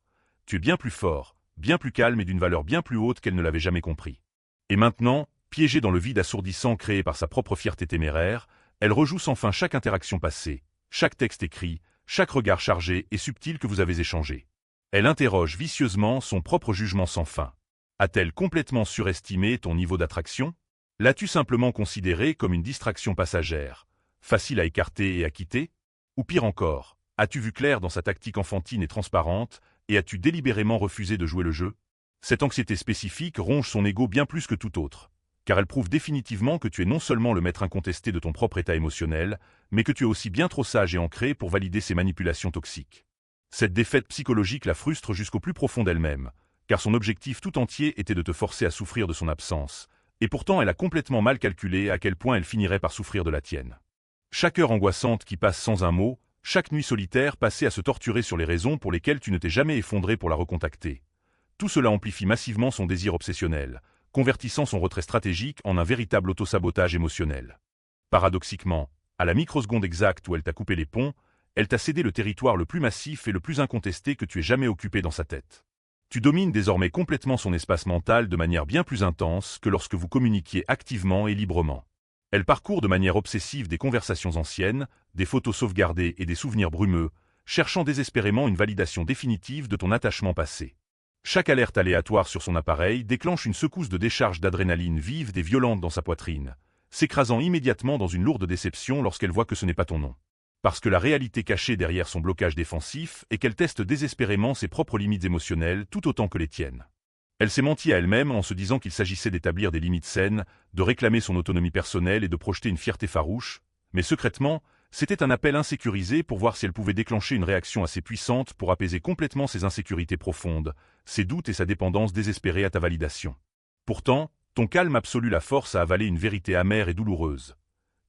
Tu es bien plus fort, bien plus calme et d'une valeur bien plus haute qu'elle ne l'avait jamais compris. Et maintenant, piégée dans le vide assourdissant créé par sa propre fierté téméraire, elle rejoue sans fin chaque interaction passée, chaque texte écrit, chaque regard chargé et subtil que vous avez échangé. Elle interroge vicieusement son propre jugement sans fin. A-t-elle complètement surestimé ton niveau d'attraction? L'as-tu simplement considéré comme une distraction passagère, facile à écarter et à quitter? Ou pire encore, as-tu vu clair dans sa tactique enfantine et transparente, et as-tu délibérément refusé de jouer le jeu? Cette anxiété spécifique ronge son ego bien plus que tout autre, car elle prouve définitivement que tu es non seulement le maître incontesté de ton propre état émotionnel, mais que tu es aussi bien trop sage et ancré pour valider ses manipulations toxiques. Cette défaite psychologique la frustre jusqu'au plus profond d'elle-même, car son objectif tout entier était de te forcer à souffrir de son absence, et pourtant elle a complètement mal calculé à quel point elle finirait par souffrir de la tienne. Chaque heure angoissante qui passe sans un mot, chaque nuit solitaire passée à se torturer sur les raisons pour lesquelles tu ne t'es jamais effondré pour la recontacter. Tout cela amplifie massivement son désir obsessionnel, convertissant son retrait stratégique en un véritable autosabotage émotionnel. Paradoxiquement, à la microseconde exacte où elle t'a coupé les ponts, elle t'a cédé le territoire le plus massif et le plus incontesté que tu aies jamais occupé dans sa tête. Tu domines désormais complètement son espace mental de manière bien plus intense que lorsque vous communiquiez activement et librement. Elle parcourt de manière obsessive des conversations anciennes, des photos sauvegardées et des souvenirs brumeux, cherchant désespérément une validation définitive de ton attachement passé. Chaque alerte aléatoire sur son appareil déclenche une secousse de décharge d'adrénaline vive et violente dans sa poitrine, s'écrasant immédiatement dans une lourde déception lorsqu'elle voit que ce n'est pas ton nom. Parce que la réalité cachée derrière son blocage défensif est qu'elle teste désespérément ses propres limites émotionnelles tout autant que les tiennes. Elle s'est menti à elle-même en se disant qu'il s'agissait d'établir des limites saines, de réclamer son autonomie personnelle et de projeter une fierté farouche, mais secrètement, c'était un appel insécurisé pour voir si elle pouvait déclencher une réaction assez puissante pour apaiser complètement ses insécurités profondes, ses doutes et sa dépendance désespérée à ta validation. Pourtant, ton calme absolu la force à avaler une vérité amère et douloureuse.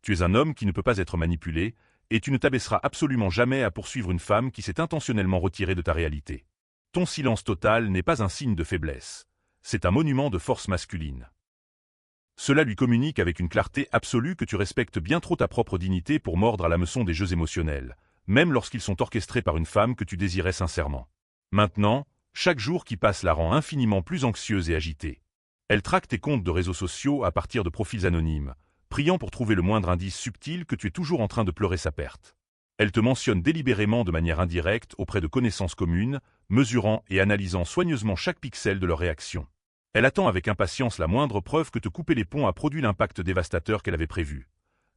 Tu es un homme qui ne peut pas être manipulé, et tu ne t'abaisseras absolument jamais à poursuivre une femme qui s'est intentionnellement retirée de ta réalité. Ton silence total n'est pas un signe de faiblesse, c'est un monument de force masculine. Cela lui communique avec une clarté absolue que tu respectes bien trop ta propre dignité pour mordre à l'hameçon des jeux émotionnels, même lorsqu'ils sont orchestrés par une femme que tu désirais sincèrement. Maintenant, chaque jour qui passe la rend infiniment plus anxieuse et agitée. Elle traque tes comptes de réseaux sociaux à partir de profils anonymes, priant pour trouver le moindre indice subtil que tu es toujours en train de pleurer sa perte. Elle te mentionne délibérément de manière indirecte auprès de connaissances communes, mesurant et analysant soigneusement chaque pixel de leur réaction. Elle attend avec impatience la moindre preuve que te couper les ponts a produit l'impact dévastateur qu'elle avait prévu.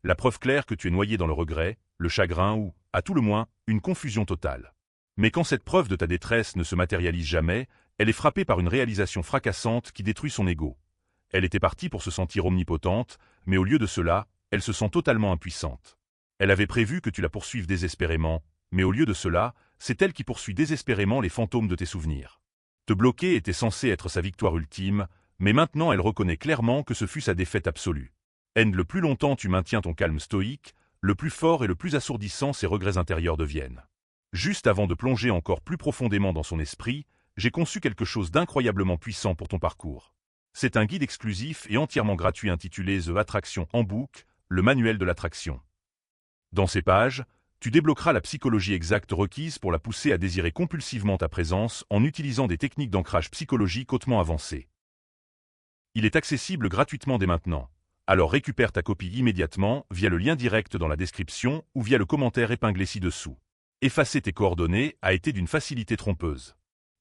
La preuve claire que tu es noyé dans le regret, le chagrin ou, à tout le moins, une confusion totale. Mais quand cette preuve de ta détresse ne se matérialise jamais, elle est frappée par une réalisation fracassante qui détruit son ego. Elle était partie pour se sentir omnipotente, mais au lieu de cela, elle se sent totalement impuissante. Elle avait prévu que tu la poursuives désespérément, mais au lieu de cela, c'est elle qui poursuit désespérément les fantômes de tes souvenirs. Te bloquer était censé être sa victoire ultime, mais maintenant elle reconnaît clairement que ce fut sa défaite absolue. Le plus longtemps tu maintiens ton calme stoïque, le plus fort et le plus assourdissant ses regrets intérieurs deviennent. Juste avant de plonger encore plus profondément dans son esprit, j'ai conçu quelque chose d'incroyablement puissant pour ton parcours. C'est un guide exclusif et entièrement gratuit intitulé The Attraction Handbook, le manuel de l'attraction. Dans ces pages, tu débloqueras la psychologie exacte requise pour la pousser à désirer compulsivement ta présence en utilisant des techniques d'ancrage psychologique hautement avancées. Il est accessible gratuitement dès maintenant. Alors récupère ta copie immédiatement via le lien direct dans la description ou via le commentaire épinglé ci-dessous. Effacer tes coordonnées a été d'une facilité trompeuse.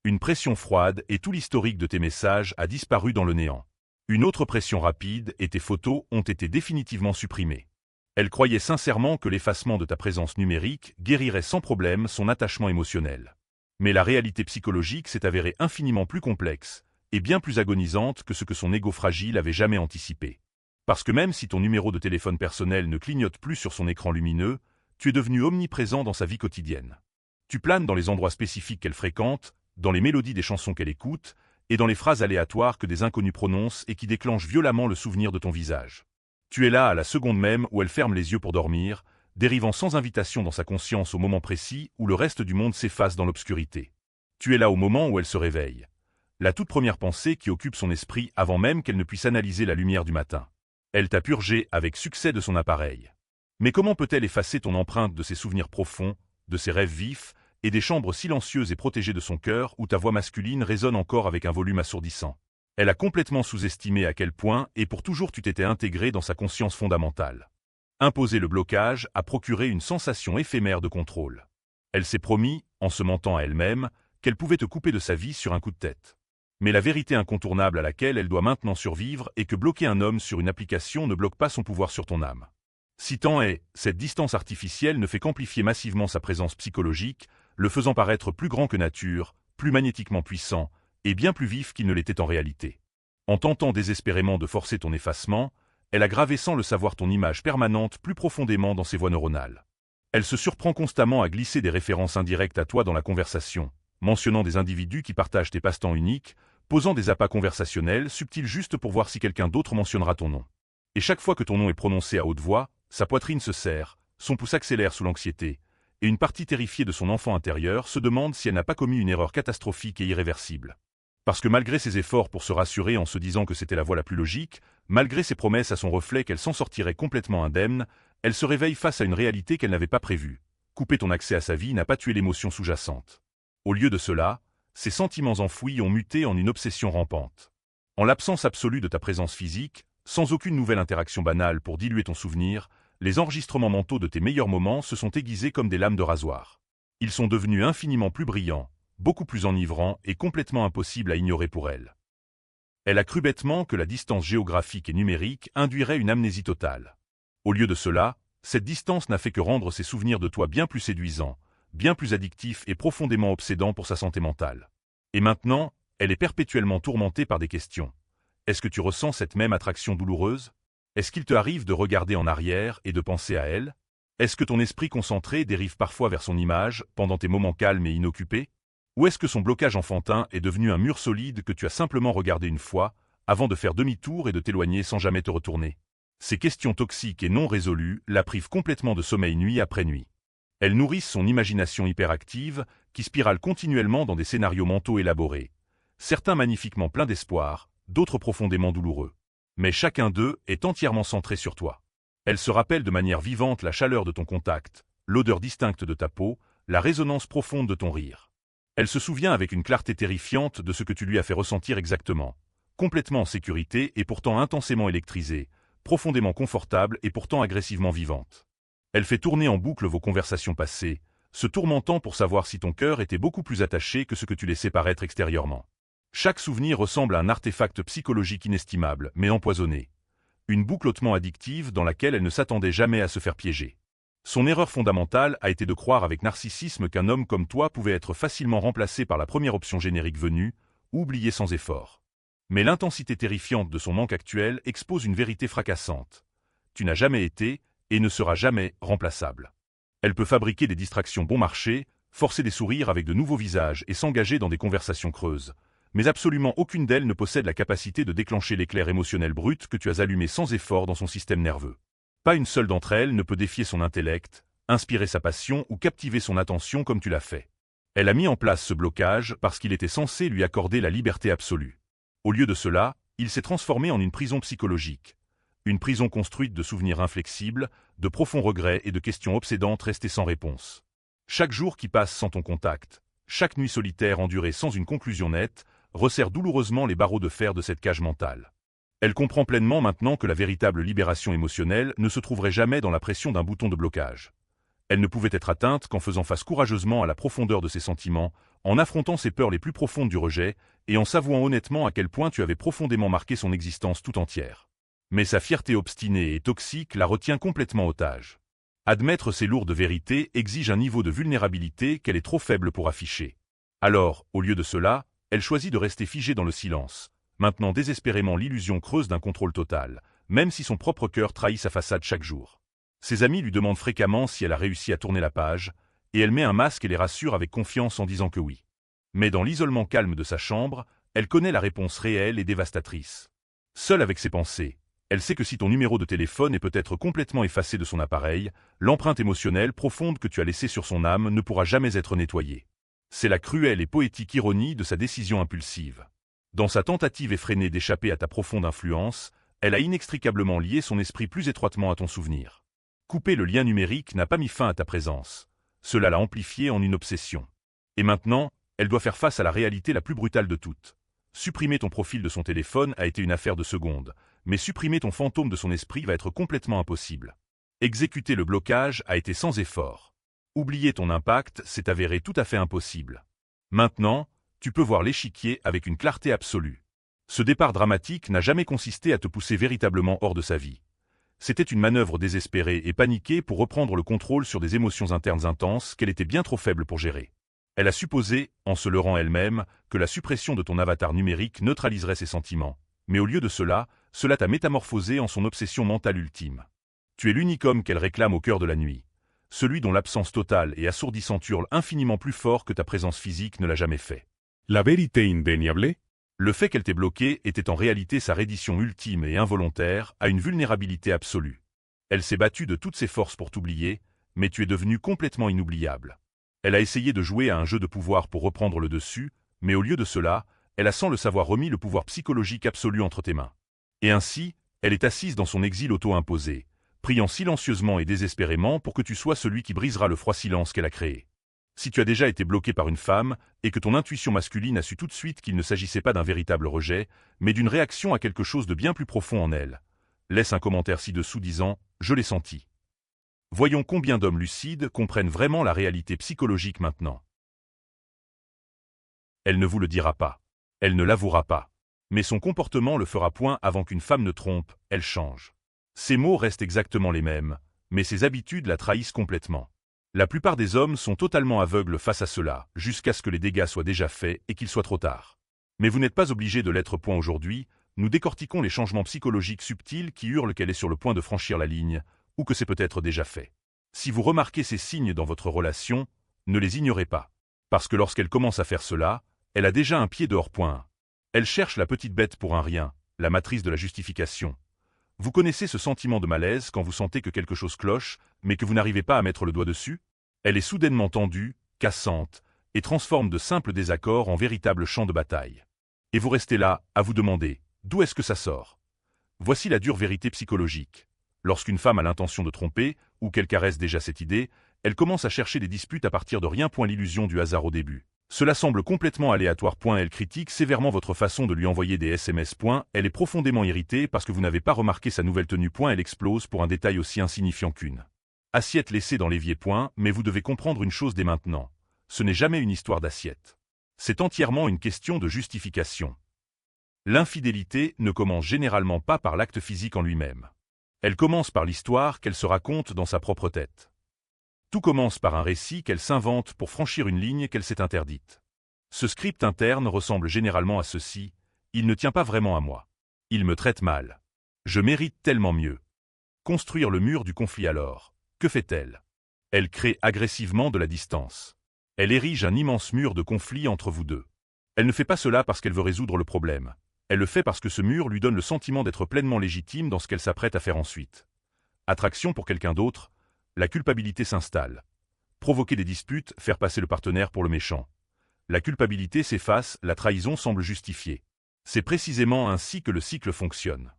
Une pression froide et tout l'historique de tes messages a disparu dans le néant. Une autre pression rapide et tes photos ont été définitivement supprimées. Elle croyait sincèrement que l'effacement de ta présence numérique guérirait sans problème son attachement émotionnel. Mais la réalité psychologique s'est avérée infiniment plus complexe et bien plus agonisante que ce que son ego fragile avait jamais anticipé. Parce que même si ton numéro de téléphone personnel ne clignote plus sur son écran lumineux, tu es devenu omniprésent dans sa vie quotidienne. Tu planes dans les endroits spécifiques qu'elle fréquente, dans les mélodies des chansons qu'elle écoute, et dans les phrases aléatoires que des inconnus prononcent et qui déclenchent violemment le souvenir de ton visage. Tu es là à la seconde même où elle ferme les yeux pour dormir, dérivant sans invitation dans sa conscience au moment précis où le reste du monde s'efface dans l'obscurité. Tu es là au moment où elle se réveille. La toute première pensée qui occupe son esprit avant même qu'elle ne puisse analyser la lumière du matin. Elle t'a purgé avec succès de son appareil. Mais comment peut-elle effacer ton empreinte de ses souvenirs profonds, de ses rêves vifs, et des chambres silencieuses et protégées de son cœur où ta voix masculine résonne encore avec un volume assourdissant? Elle a complètement sous-estimé à quel point et pour toujours tu t'étais intégré dans sa conscience fondamentale. Imposer le blocage a procuré une sensation éphémère de contrôle. Elle s'est promis, en se mentant à elle-même, qu'elle pouvait te couper de sa vie sur un coup de tête. Mais la vérité incontournable à laquelle elle doit maintenant survivre est que bloquer un homme sur une application ne bloque pas son pouvoir sur ton âme. Si tant est, cette distance artificielle ne fait qu'amplifier massivement sa présence psychologique, le faisant paraître plus grand que nature, plus magnétiquement puissant, et bien plus vif qu'il ne l'était en réalité. En tentant désespérément de forcer ton effacement, elle a gravé sans le savoir ton image permanente plus profondément dans ses voies neuronales. Elle se surprend constamment à glisser des références indirectes à toi dans la conversation, mentionnant des individus qui partagent tes passe-temps uniques, posant des appâts conversationnels subtils juste pour voir si quelqu'un d'autre mentionnera ton nom. Et chaque fois que ton nom est prononcé à haute voix, sa poitrine se serre, son pouce accélère sous l'anxiété, et une partie terrifiée de son enfant intérieur se demande si elle n'a pas commis une erreur catastrophique et irréversible. Parce que malgré ses efforts pour se rassurer en se disant que c'était la voie la plus logique, malgré ses promesses à son reflet qu'elle s'en sortirait complètement indemne, elle se réveille face à une réalité qu'elle n'avait pas prévue. Couper ton accès à sa vie n'a pas tué l'émotion sous-jacente. Au lieu de cela, ses sentiments enfouis ont muté en une obsession rampante. En l'absence absolue de ta présence physique, sans aucune nouvelle interaction banale pour diluer ton souvenir, les enregistrements mentaux de tes meilleurs moments se sont aiguisés comme des lames de rasoir. Ils sont devenus infiniment plus brillants, beaucoup plus enivrants et complètement impossibles à ignorer pour elle. Elle a cru bêtement que la distance géographique et numérique induirait une amnésie totale. Au lieu de cela, cette distance n'a fait que rendre ses souvenirs de toi bien plus séduisants, bien plus addictifs et profondément obsédants pour sa santé mentale. Et maintenant, elle est perpétuellement tourmentée par des questions. Est-ce que tu ressens cette même attraction douloureuse? Est-ce qu'il te arrive de regarder en arrière et de penser à elle? Est-ce que ton esprit concentré dérive parfois vers son image pendant tes moments calmes et inoccupés? Ou est-ce que son blocage enfantin est devenu un mur solide que tu as simplement regardé une fois, avant de faire demi-tour et de t'éloigner sans jamais te retourner? Ces questions toxiques et non résolues la privent complètement de sommeil nuit après nuit. Elles nourrissent son imagination hyperactive, qui spirale continuellement dans des scénarios mentaux élaborés, certains magnifiquement pleins d'espoir, d'autres profondément douloureux. Mais chacun d'eux est entièrement centré sur toi. Elle se rappelle de manière vivante la chaleur de ton contact, l'odeur distincte de ta peau, la résonance profonde de ton rire. Elle se souvient avec une clarté terrifiante de ce que tu lui as fait ressentir exactement. Complètement en sécurité et pourtant intensément électrisée, profondément confortable et pourtant agressivement vivante. Elle fait tourner en boucle vos conversations passées, se tourmentant pour savoir si ton cœur était beaucoup plus attaché que ce que tu laissais paraître extérieurement. Chaque souvenir ressemble à un artefact psychologique inestimable, mais empoisonné. Une boucle hautement addictive dans laquelle elle ne s'attendait jamais à se faire piéger. Son erreur fondamentale a été de croire avec narcissisme qu'un homme comme toi pouvait être facilement remplacé par la première option générique venue, ou oublié sans effort. Mais l'intensité terrifiante de son manque actuel expose une vérité fracassante. Tu n'as jamais été, et ne seras jamais, remplaçable. Elle peut fabriquer des distractions bon marché, forcer des sourires avec de nouveaux visages et s'engager dans des conversations creuses. Mais absolument aucune d'elles ne possède la capacité de déclencher l'éclair émotionnel brut que tu as allumé sans effort dans son système nerveux. Pas une seule d'entre elles ne peut défier son intellect, inspirer sa passion ou captiver son attention comme tu l'as fait. Elle a mis en place ce blocage parce qu'il était censé lui accorder la liberté absolue. Au lieu de cela, il s'est transformé en une prison psychologique. Une prison construite de souvenirs inflexibles, de profonds regrets et de questions obsédantes restées sans réponse. Chaque jour qui passe sans ton contact, chaque nuit solitaire endurée sans une conclusion nette, resserre douloureusement les barreaux de fer de cette cage mentale. Elle comprend pleinement maintenant que la véritable libération émotionnelle ne se trouverait jamais dans la pression d'un bouton de blocage. Elle ne pouvait être atteinte qu'en faisant face courageusement à la profondeur de ses sentiments, en affrontant ses peurs les plus profondes du rejet, et en s'avouant honnêtement à quel point tu avais profondément marqué son existence tout entière. Mais sa fierté obstinée et toxique la retient complètement otage. Admettre ces lourdes vérités exige un niveau de vulnérabilité qu'elle est trop faible pour afficher. Alors, au lieu de cela, elle choisit de rester figée dans le silence, maintenant désespérément l'illusion creuse d'un contrôle total, même si son propre cœur trahit sa façade chaque jour. Ses amis lui demandent fréquemment si elle a réussi à tourner la page, et elle met un masque et les rassure avec confiance en disant que oui. Mais dans l'isolement calme de sa chambre, elle connaît la réponse réelle et dévastatrice. Seule avec ses pensées, elle sait que si ton numéro de téléphone est peut-être complètement effacé de son appareil, l'empreinte émotionnelle profonde que tu as laissée sur son âme ne pourra jamais être nettoyée. C'est la cruelle et poétique ironie de sa décision impulsive. Dans sa tentative effrénée d'échapper à ta profonde influence, elle a inextricablement lié son esprit plus étroitement à ton souvenir. Couper le lien numérique n'a pas mis fin à ta présence. Cela l'a amplifiée en une obsession. Et maintenant, elle doit faire face à la réalité la plus brutale de toutes. Supprimer ton profil de son téléphone a été une affaire de secondes, mais supprimer ton fantôme de son esprit va être complètement impossible. Exécuter le blocage a été sans effort. Oublier ton impact s'est avéré tout à fait impossible. Maintenant, tu peux voir l'échiquier avec une clarté absolue. Ce départ dramatique n'a jamais consisté à te pousser véritablement hors de sa vie. C'était une manœuvre désespérée et paniquée pour reprendre le contrôle sur des émotions internes intenses qu'elle était bien trop faible pour gérer. Elle a supposé, en se leurrant elle-même, que la suppression de ton avatar numérique neutraliserait ses sentiments. Mais au lieu de cela, cela t'a métamorphosé en son obsession mentale ultime. Tu es l'unique homme qu'elle réclame au cœur de la nuit. Celui dont l'absence totale et assourdissante hurle infiniment plus fort que ta présence physique ne l'a jamais fait. La vérité indéniable? Le fait qu'elle t'ait bloqué était en réalité sa reddition ultime et involontaire à une vulnérabilité absolue. Elle s'est battue de toutes ses forces pour t'oublier, mais tu es devenu complètement inoubliable. Elle a essayé de jouer à un jeu de pouvoir pour reprendre le dessus, mais au lieu de cela, elle a sans le savoir remis le pouvoir psychologique absolu entre tes mains. Et ainsi, elle est assise dans son exil auto-imposé, priant silencieusement et désespérément pour que tu sois celui qui brisera le froid silence qu'elle a créé. Si tu as déjà été bloqué par une femme, et que ton intuition masculine a su tout de suite qu'il ne s'agissait pas d'un véritable rejet, mais d'une réaction à quelque chose de bien plus profond en elle, laisse un commentaire ci-dessous disant « Je l'ai senti ». Voyons combien d'hommes lucides comprennent vraiment la réalité psychologique maintenant. Elle ne vous le dira pas. Elle ne l'avouera pas. Mais son comportement le fera point avant qu'une femme ne trompe, elle change. Ses mots restent exactement les mêmes, mais ses habitudes la trahissent complètement. La plupart des hommes sont totalement aveugles face à cela, jusqu'à ce que les dégâts soient déjà faits et qu'il soit trop tard. Mais vous n'êtes pas obligé de l'être point aujourd'hui, nous décortiquons les changements psychologiques subtils qui hurlent qu'elle est sur le point de franchir la ligne, ou que c'est peut-être déjà fait. Si vous remarquez ces signes dans votre relation, ne les ignorez pas. Parce que lorsqu'elle commence à faire cela, elle a déjà un pied dehors point. Elle cherche la petite bête pour un rien, la matrice de la justification. Vous connaissez ce sentiment de malaise quand vous sentez que quelque chose cloche, mais que vous n'arrivez pas à mettre le doigt dessus? Elle est soudainement tendue, cassante, et transforme de simples désaccords en véritables champs de bataille. Et vous restez là, à vous demander, d'où est-ce que ça sort? Voici la dure vérité psychologique. Lorsqu'une femme a l'intention de tromper, ou qu'elle caresse déjà cette idée, elle commence à chercher des disputes à partir de rien. L'illusion du hasard au début. Cela semble complètement aléatoire. Elle critique sévèrement votre façon de lui envoyer des SMS. Elle est profondément irritée parce que vous n'avez pas remarqué sa nouvelle tenue. Elle explose pour un détail aussi insignifiant qu'une assiette laissée dans l'évier. Mais vous devez comprendre une chose dès maintenant. Ce n'est jamais une histoire d'assiette. C'est entièrement une question de justification. L'infidélité ne commence généralement pas par l'acte physique en lui-même. Elle commence par l'histoire qu'elle se raconte dans sa propre tête. Tout commence par un récit qu'elle s'invente pour franchir une ligne qu'elle s'est interdite. Ce script interne ressemble généralement à ceci: il ne tient pas vraiment à moi. Il me traite mal. Je mérite tellement mieux. Construire le mur du conflit alors. Que fait-elle? Elle crée agressivement de la distance. Elle érige un immense mur de conflit entre vous deux. Elle ne fait pas cela parce qu'elle veut résoudre le problème. Elle le fait parce que ce mur lui donne le sentiment d'être pleinement légitime dans ce qu'elle s'apprête à faire ensuite. Attraction pour quelqu'un d'autre, la culpabilité s'installe. Provoquer des disputes, faire passer le partenaire pour le méchant. La culpabilité s'efface, la trahison semble justifiée. C'est précisément ainsi que le cycle fonctionne.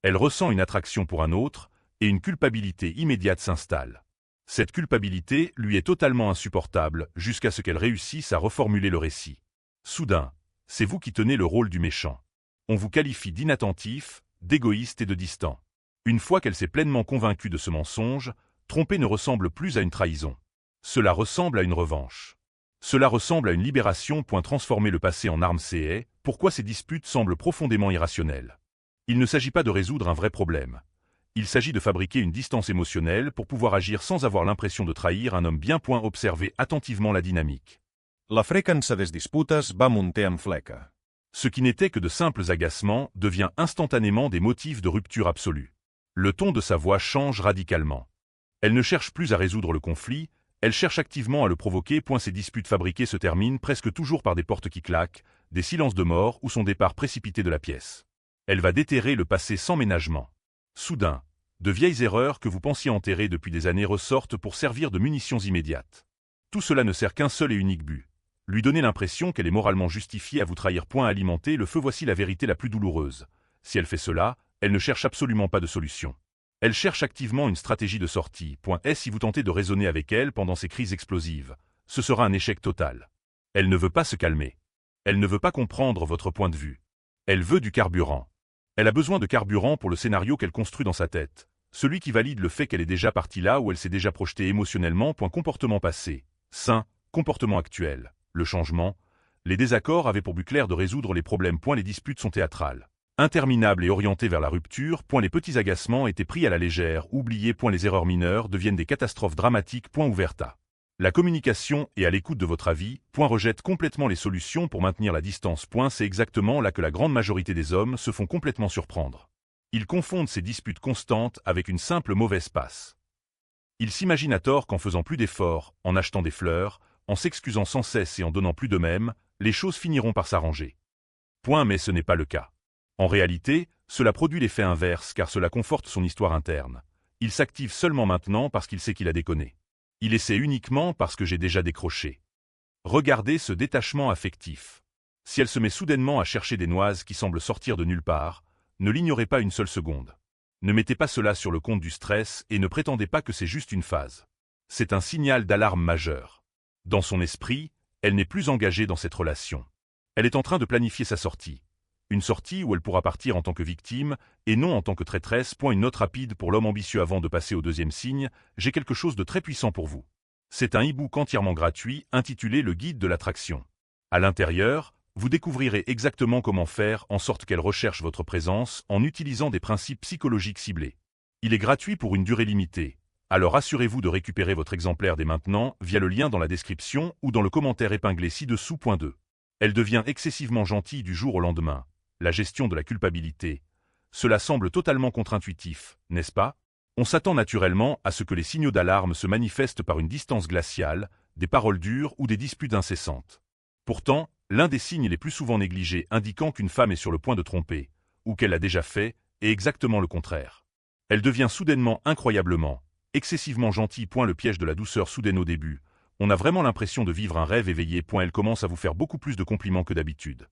Elle ressent une attraction pour un autre, et une culpabilité immédiate s'installe. Cette culpabilité lui est totalement insupportable jusqu'à ce qu'elle réussisse à reformuler le récit. Soudain, c'est vous qui tenez le rôle du méchant. On vous qualifie d'inattentif, d'égoïste et de distant. Une fois qu'elle s'est pleinement convaincue de ce mensonge, tromper ne ressemble plus à une trahison. Cela ressemble à une revanche. Cela ressemble à une libération. Transformer le passé en arme. C'est pourquoi ces disputes semblent profondément irrationnelles. Il ne s'agit pas de résoudre un vrai problème. Il s'agit de fabriquer une distance émotionnelle pour pouvoir agir sans avoir l'impression de trahir un homme bien. Observez attentivement la dynamique. La freqüència des disputes va munter en fleca. Ce qui n'était que de simples agacements devient instantanément des motifs de rupture absolue. Le ton de sa voix change radicalement. Elle ne cherche plus à résoudre le conflit, elle cherche activement à le provoquer. Ces disputes fabriquées se terminent presque toujours par des portes qui claquent, des silences de mort ou son départ précipité de la pièce. Elle va déterrer le passé sans ménagement. Soudain, de vieilles erreurs que vous pensiez enterrer depuis des années ressortent pour servir de munitions immédiates. Tout cela ne sert qu'un seul et unique but. Lui donner l'impression qu'elle est moralement justifiée à vous trahir. Alimenter le feu. Voici la vérité la plus douloureuse. Si elle fait cela, elle ne cherche absolument pas de solution. Elle cherche activement une stratégie de sortie. Si vous tentez de raisonner avec elle pendant ces crises explosives, ce sera un échec total. Elle ne veut pas se calmer. Elle ne veut pas comprendre votre point de vue. Elle veut du carburant. Elle a besoin de carburant pour le scénario qu'elle construit dans sa tête. Celui qui valide le fait qu'elle est déjà partie là où elle s'est déjà projetée émotionnellement. Comportement passé. Sain. Comportement actuel. Le changement. Les désaccords avaient pour but clair de résoudre les problèmes. Les disputes sont théâtrales, interminables et orientées vers la rupture. Les petits agacements étaient pris à la légère, oubliés. Les erreurs mineures deviennent des catastrophes dramatiques. Ouverta. La communication et à l'écoute de votre avis. Rejette complètement les solutions pour maintenir la distance. C'est exactement là que la grande majorité des hommes se font complètement surprendre. Ils confondent ces disputes constantes avec une simple mauvaise passe. Ils s'imaginent à tort qu'en faisant plus d'efforts, en achetant des fleurs, en s'excusant sans cesse et en donnant plus d'eux-mêmes, les choses finiront par s'arranger. Mais ce n'est pas le cas. En réalité, cela produit l'effet inverse car cela conforte son histoire interne. Il s'active seulement maintenant parce qu'il sait qu'il a déconné. Il essaie uniquement parce que j'ai déjà décroché. Regardez ce détachement affectif. Si elle se met soudainement à chercher des noises qui semblent sortir de nulle part, ne l'ignorez pas une seule seconde. Ne mettez pas cela sur le compte du stress et ne prétendez pas que c'est juste une phase. C'est un signal d'alarme majeur. Dans son esprit, elle n'est plus engagée dans cette relation. Elle est en train de planifier sa sortie. Une sortie où elle pourra partir en tant que victime et non en tant que traîtresse. Une note rapide pour l'homme ambitieux avant de passer au deuxième signe, j'ai quelque chose de très puissant pour vous. C'est un e-book entièrement gratuit intitulé Le Guide de l'attraction. À l'intérieur, vous découvrirez exactement comment faire en sorte qu'elle recherche votre présence en utilisant des principes psychologiques ciblés. Il est gratuit pour une durée limitée. Alors assurez-vous de récupérer votre exemplaire dès maintenant via le lien dans la description ou dans le commentaire épinglé ci-dessous. 2. Elle devient excessivement gentille du jour au lendemain. La gestion de la culpabilité. Cela semble totalement contre-intuitif, n'est-ce pas? On s'attend naturellement à ce que les signaux d'alarme se manifestent par une distance glaciale, des paroles dures ou des disputes incessantes. Pourtant, l'un des signes les plus souvent négligés indiquant qu'une femme est sur le point de tromper, ou qu'elle l'a déjà fait, est exactement le contraire. Elle devient soudainement incroyablement, excessivement gentille. Le piège de la douceur soudaine au début. On a vraiment l'impression de vivre un rêve éveillé. Elle commence à vous faire beaucoup plus de compliments que d'habitude.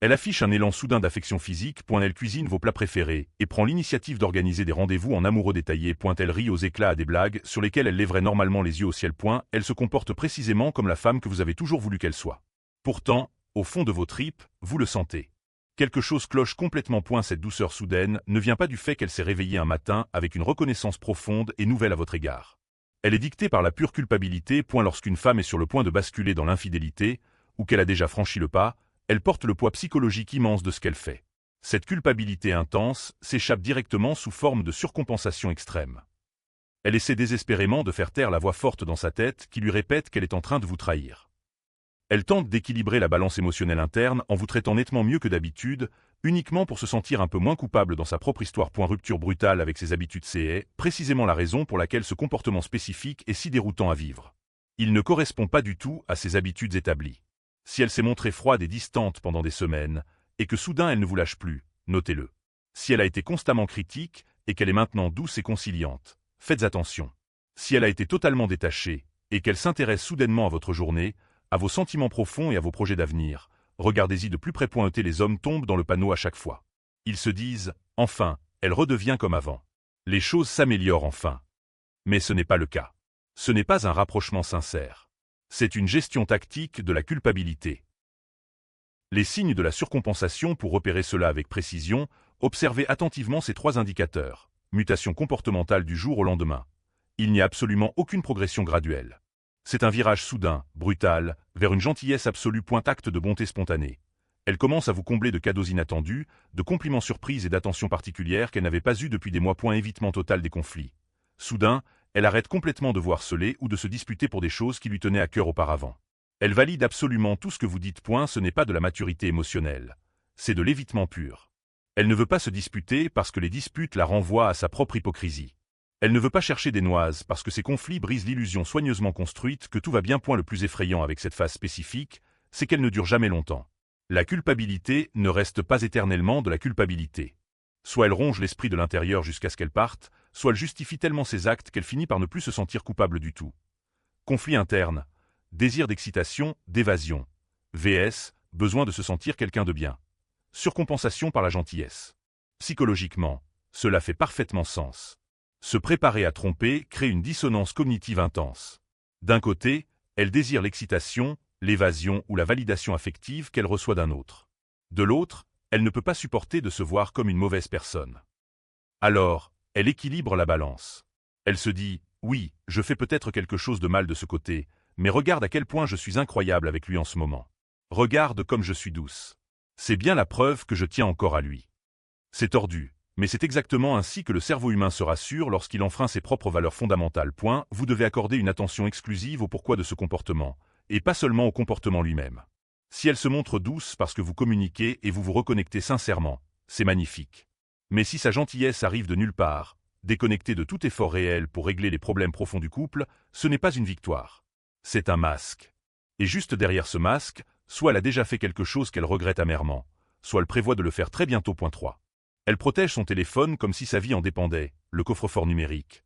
Elle affiche un élan soudain d'affection physique. Elle cuisine vos plats préférés et prend l'initiative d'organiser des rendez-vous en amoureux détaillés. Elle rit aux éclats à des blagues sur lesquelles elle lèverait normalement les yeux au ciel. Elle se comporte précisément comme la femme que vous avez toujours voulu qu'elle soit. Pourtant, au fond de vos tripes, vous le sentez. Quelque chose cloche complètement. Cette douceur soudaine ne vient pas du fait qu'elle s'est réveillée un matin avec une reconnaissance profonde et nouvelle à votre égard. Elle est dictée par la pure culpabilité. Lorsqu'une femme est sur le point de basculer dans l'infidélité, ou qu'elle a déjà franchi le pas, elle porte le poids psychologique immense de ce qu'elle fait. Cette culpabilité intense s'échappe directement sous forme de surcompensation extrême. Elle essaie désespérément de faire taire la voix forte dans sa tête qui lui répète qu'elle est en train de vous trahir. Elle tente d'équilibrer la balance émotionnelle interne en vous traitant nettement mieux que d'habitude, uniquement pour se sentir un peu moins coupable dans sa propre histoire. Rupture brutale avec ses habitudes. C'est précisément la raison pour laquelle ce comportement spécifique est si déroutant à vivre. Il ne correspond pas du tout à ses habitudes établies. Si elle s'est montrée froide et distante pendant des semaines, et que soudain elle ne vous lâche plus, notez-le. Si elle a été constamment critique, et qu'elle est maintenant douce et conciliante, faites attention. Si elle a été totalement détachée, et qu'elle s'intéresse soudainement à votre journée, à vos sentiments profonds et à vos projets d'avenir, regardez-y de plus près. Les hommes tombent dans le panneau à chaque fois. Ils se disent, enfin, elle redevient comme avant. Les choses s'améliorent enfin. Mais ce n'est pas le cas. Ce n'est pas un rapprochement sincère. C'est une gestion tactique de la culpabilité. Les signes de la surcompensation. Pour repérer cela avec précision, observez attentivement ces 3 indicateurs. Mutation comportementale du jour au lendemain. Il n'y a absolument aucune progression graduelle. C'est un virage soudain, brutal, vers une gentillesse absolue. Acte de bonté spontanée. Elle commence à vous combler de cadeaux inattendus, de compliments surprises et d'attentions particulières qu'elle n'avait pas eues depuis des mois. Évitement total des conflits. Soudain, elle arrête complètement de vous harceler ou de se disputer pour des choses qui lui tenaient à cœur auparavant. Elle valide absolument tout ce que vous dites. Ce n'est pas de la maturité émotionnelle. C'est de l'évitement pur. Elle ne veut pas se disputer parce que les disputes la renvoient à sa propre hypocrisie. Elle ne veut pas chercher des noises parce que ces conflits brisent l'illusion soigneusement construite que tout va bien. Le plus effrayant avec cette phase spécifique, c'est qu'elle ne dure jamais longtemps. La culpabilité ne reste pas éternellement de la culpabilité. Soit elle ronge l'esprit de l'intérieur jusqu'à ce qu'elle parte, soit elle justifie tellement ses actes qu'elle finit par ne plus se sentir coupable du tout. Conflit interne, désir d'excitation, d'évasion. vs. besoin de se sentir quelqu'un de bien. Surcompensation par la gentillesse. Psychologiquement, cela fait parfaitement sens. Se préparer à tromper crée une dissonance cognitive intense. D'un côté, elle désire l'excitation, l'évasion ou la validation affective qu'elle reçoit d'un autre. De l'autre, elle ne peut pas supporter de se voir comme une mauvaise personne. Alors, elle équilibre la balance. Elle se dit, oui, je fais peut-être quelque chose de mal de ce côté, mais regarde à quel point je suis incroyable avec lui en ce moment. Regarde comme je suis douce. C'est bien la preuve que je tiens encore à lui. C'est tordu, mais c'est exactement ainsi que le cerveau humain se rassure lorsqu'il enfreint ses propres valeurs fondamentales. Vous devez accorder une attention exclusive au pourquoi de ce comportement, et pas seulement au comportement lui-même. Si elle se montre douce parce que vous communiquez et vous vous reconnectez sincèrement, c'est magnifique. Mais si sa gentillesse arrive de nulle part, déconnectée de tout effort réel pour régler les problèmes profonds du couple, ce n'est pas une victoire. C'est un masque. Et juste derrière ce masque, soit elle a déjà fait quelque chose qu'elle regrette amèrement, soit elle prévoit de le faire très bientôt. 3. Elle protège son téléphone comme si sa vie en dépendait, le coffre-fort numérique.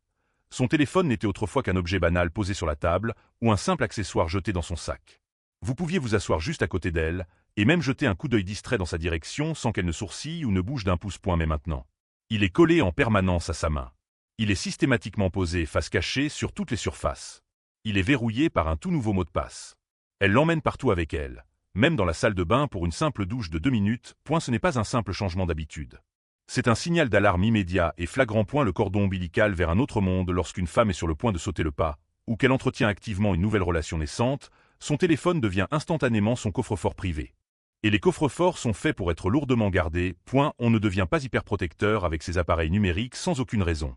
Son téléphone n'était autrefois qu'un objet banal posé sur la table ou un simple accessoire jeté dans son sac. Vous pouviez vous asseoir juste à côté d'elle et même jeter un coup d'œil distrait dans sa direction sans qu'elle ne sourcille ou ne bouge d'un pouce. Mais maintenant, il est collé en permanence à sa main. Il est systématiquement posé face cachée sur toutes les surfaces. Il est verrouillé par un tout nouveau mot de passe. Elle l'emmène partout avec elle, même dans la salle de bain pour une simple douche de 2 minutes. Ce n'est pas un simple changement d'habitude. C'est un signal d'alarme immédiat et flagrant. Le cordon ombilical vers un autre monde lorsqu'une femme est sur le point de sauter le pas, ou qu'elle entretient activement une nouvelle relation naissante, son téléphone devient instantanément son coffre-fort privé. Et les coffres-forts sont faits pour être lourdement gardés. On ne devient pas hyperprotecteur avec ses appareils numériques sans aucune raison.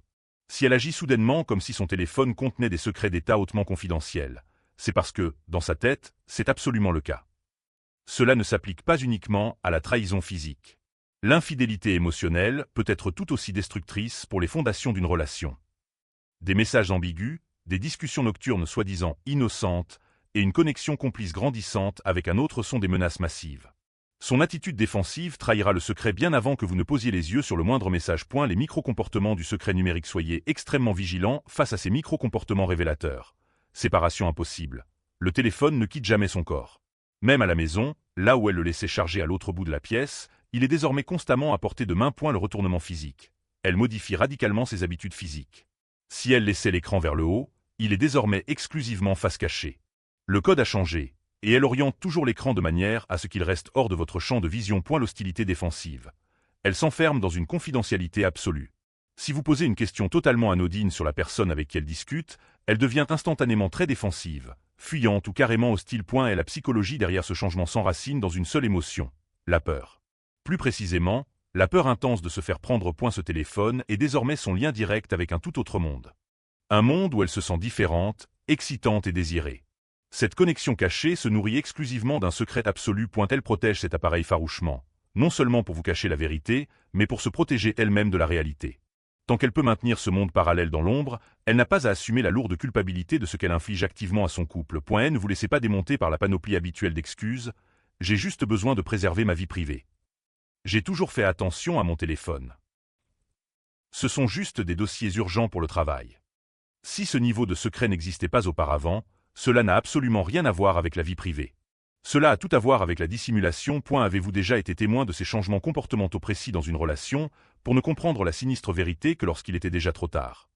Si elle agit soudainement comme si son téléphone contenait des secrets d'État hautement confidentiels, c'est parce que, dans sa tête, c'est absolument le cas. Cela ne s'applique pas uniquement à la trahison physique. L'infidélité émotionnelle peut être tout aussi destructrice pour les fondations d'une relation. Des messages ambigus, des discussions nocturnes soi-disant innocentes et une connexion complice grandissante avec un autre sont des menaces massives. Son attitude défensive trahira le secret bien avant que vous ne posiez les yeux sur le moindre message. Les micro-comportements du secret numérique. Soyez extrêmement vigilants face à ces micro-comportements révélateurs. Séparation impossible. Le téléphone ne quitte jamais son corps. Même à la maison, Là où elle le laissait charger à l'autre bout de la pièce, il est désormais constamment à portée de main-point le retournement physique. Elle modifie radicalement ses habitudes physiques. Si elle laissait l'écran vers le haut, il est désormais exclusivement face cachée. Le code a changé, et elle oriente toujours l'écran de manière à ce qu'il reste hors de votre champ de vision. L'hostilité défensive. Elle s'enferme dans une confidentialité absolue. Si vous posez une question totalement anodine sur la personne avec qui elle discute, elle devient instantanément très défensive, fuyante ou carrément hostile. Et la psychologie derrière ce changement s'enracine dans une seule émotion, la peur. Plus précisément, la peur intense de se faire prendre. Ce téléphone est désormais son lien direct avec un tout autre monde. Un monde où elle se sent différente, excitante et désirée. Cette connexion cachée se nourrit exclusivement d'un secret absolu. Elle protège cet appareil farouchement, non seulement pour vous cacher la vérité, mais pour se protéger elle-même de la réalité. Tant qu'elle peut maintenir ce monde parallèle dans l'ombre, elle n'a pas à assumer la lourde culpabilité de ce qu'elle inflige activement à son couple. Ne vous laissez pas démonter par la panoplie habituelle d'excuses. J'ai juste besoin de préserver ma vie privée. J'ai toujours fait attention à mon téléphone. Ce sont juste des dossiers urgents pour le travail. Si ce niveau de secret n'existait pas auparavant, cela n'a absolument rien à voir avec la vie privée. Cela a tout à voir avec la dissimulation. Avez-vous déjà été témoin de ces changements comportementaux précis dans une relation, pour ne comprendre la sinistre vérité que lorsqu'il était déjà trop tard?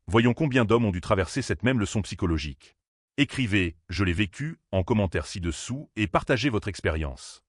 Voyons combien d'hommes ont dû traverser cette même leçon psychologique. Écrivez « Je l'ai vécu » en commentaire ci-dessous et partagez votre expérience.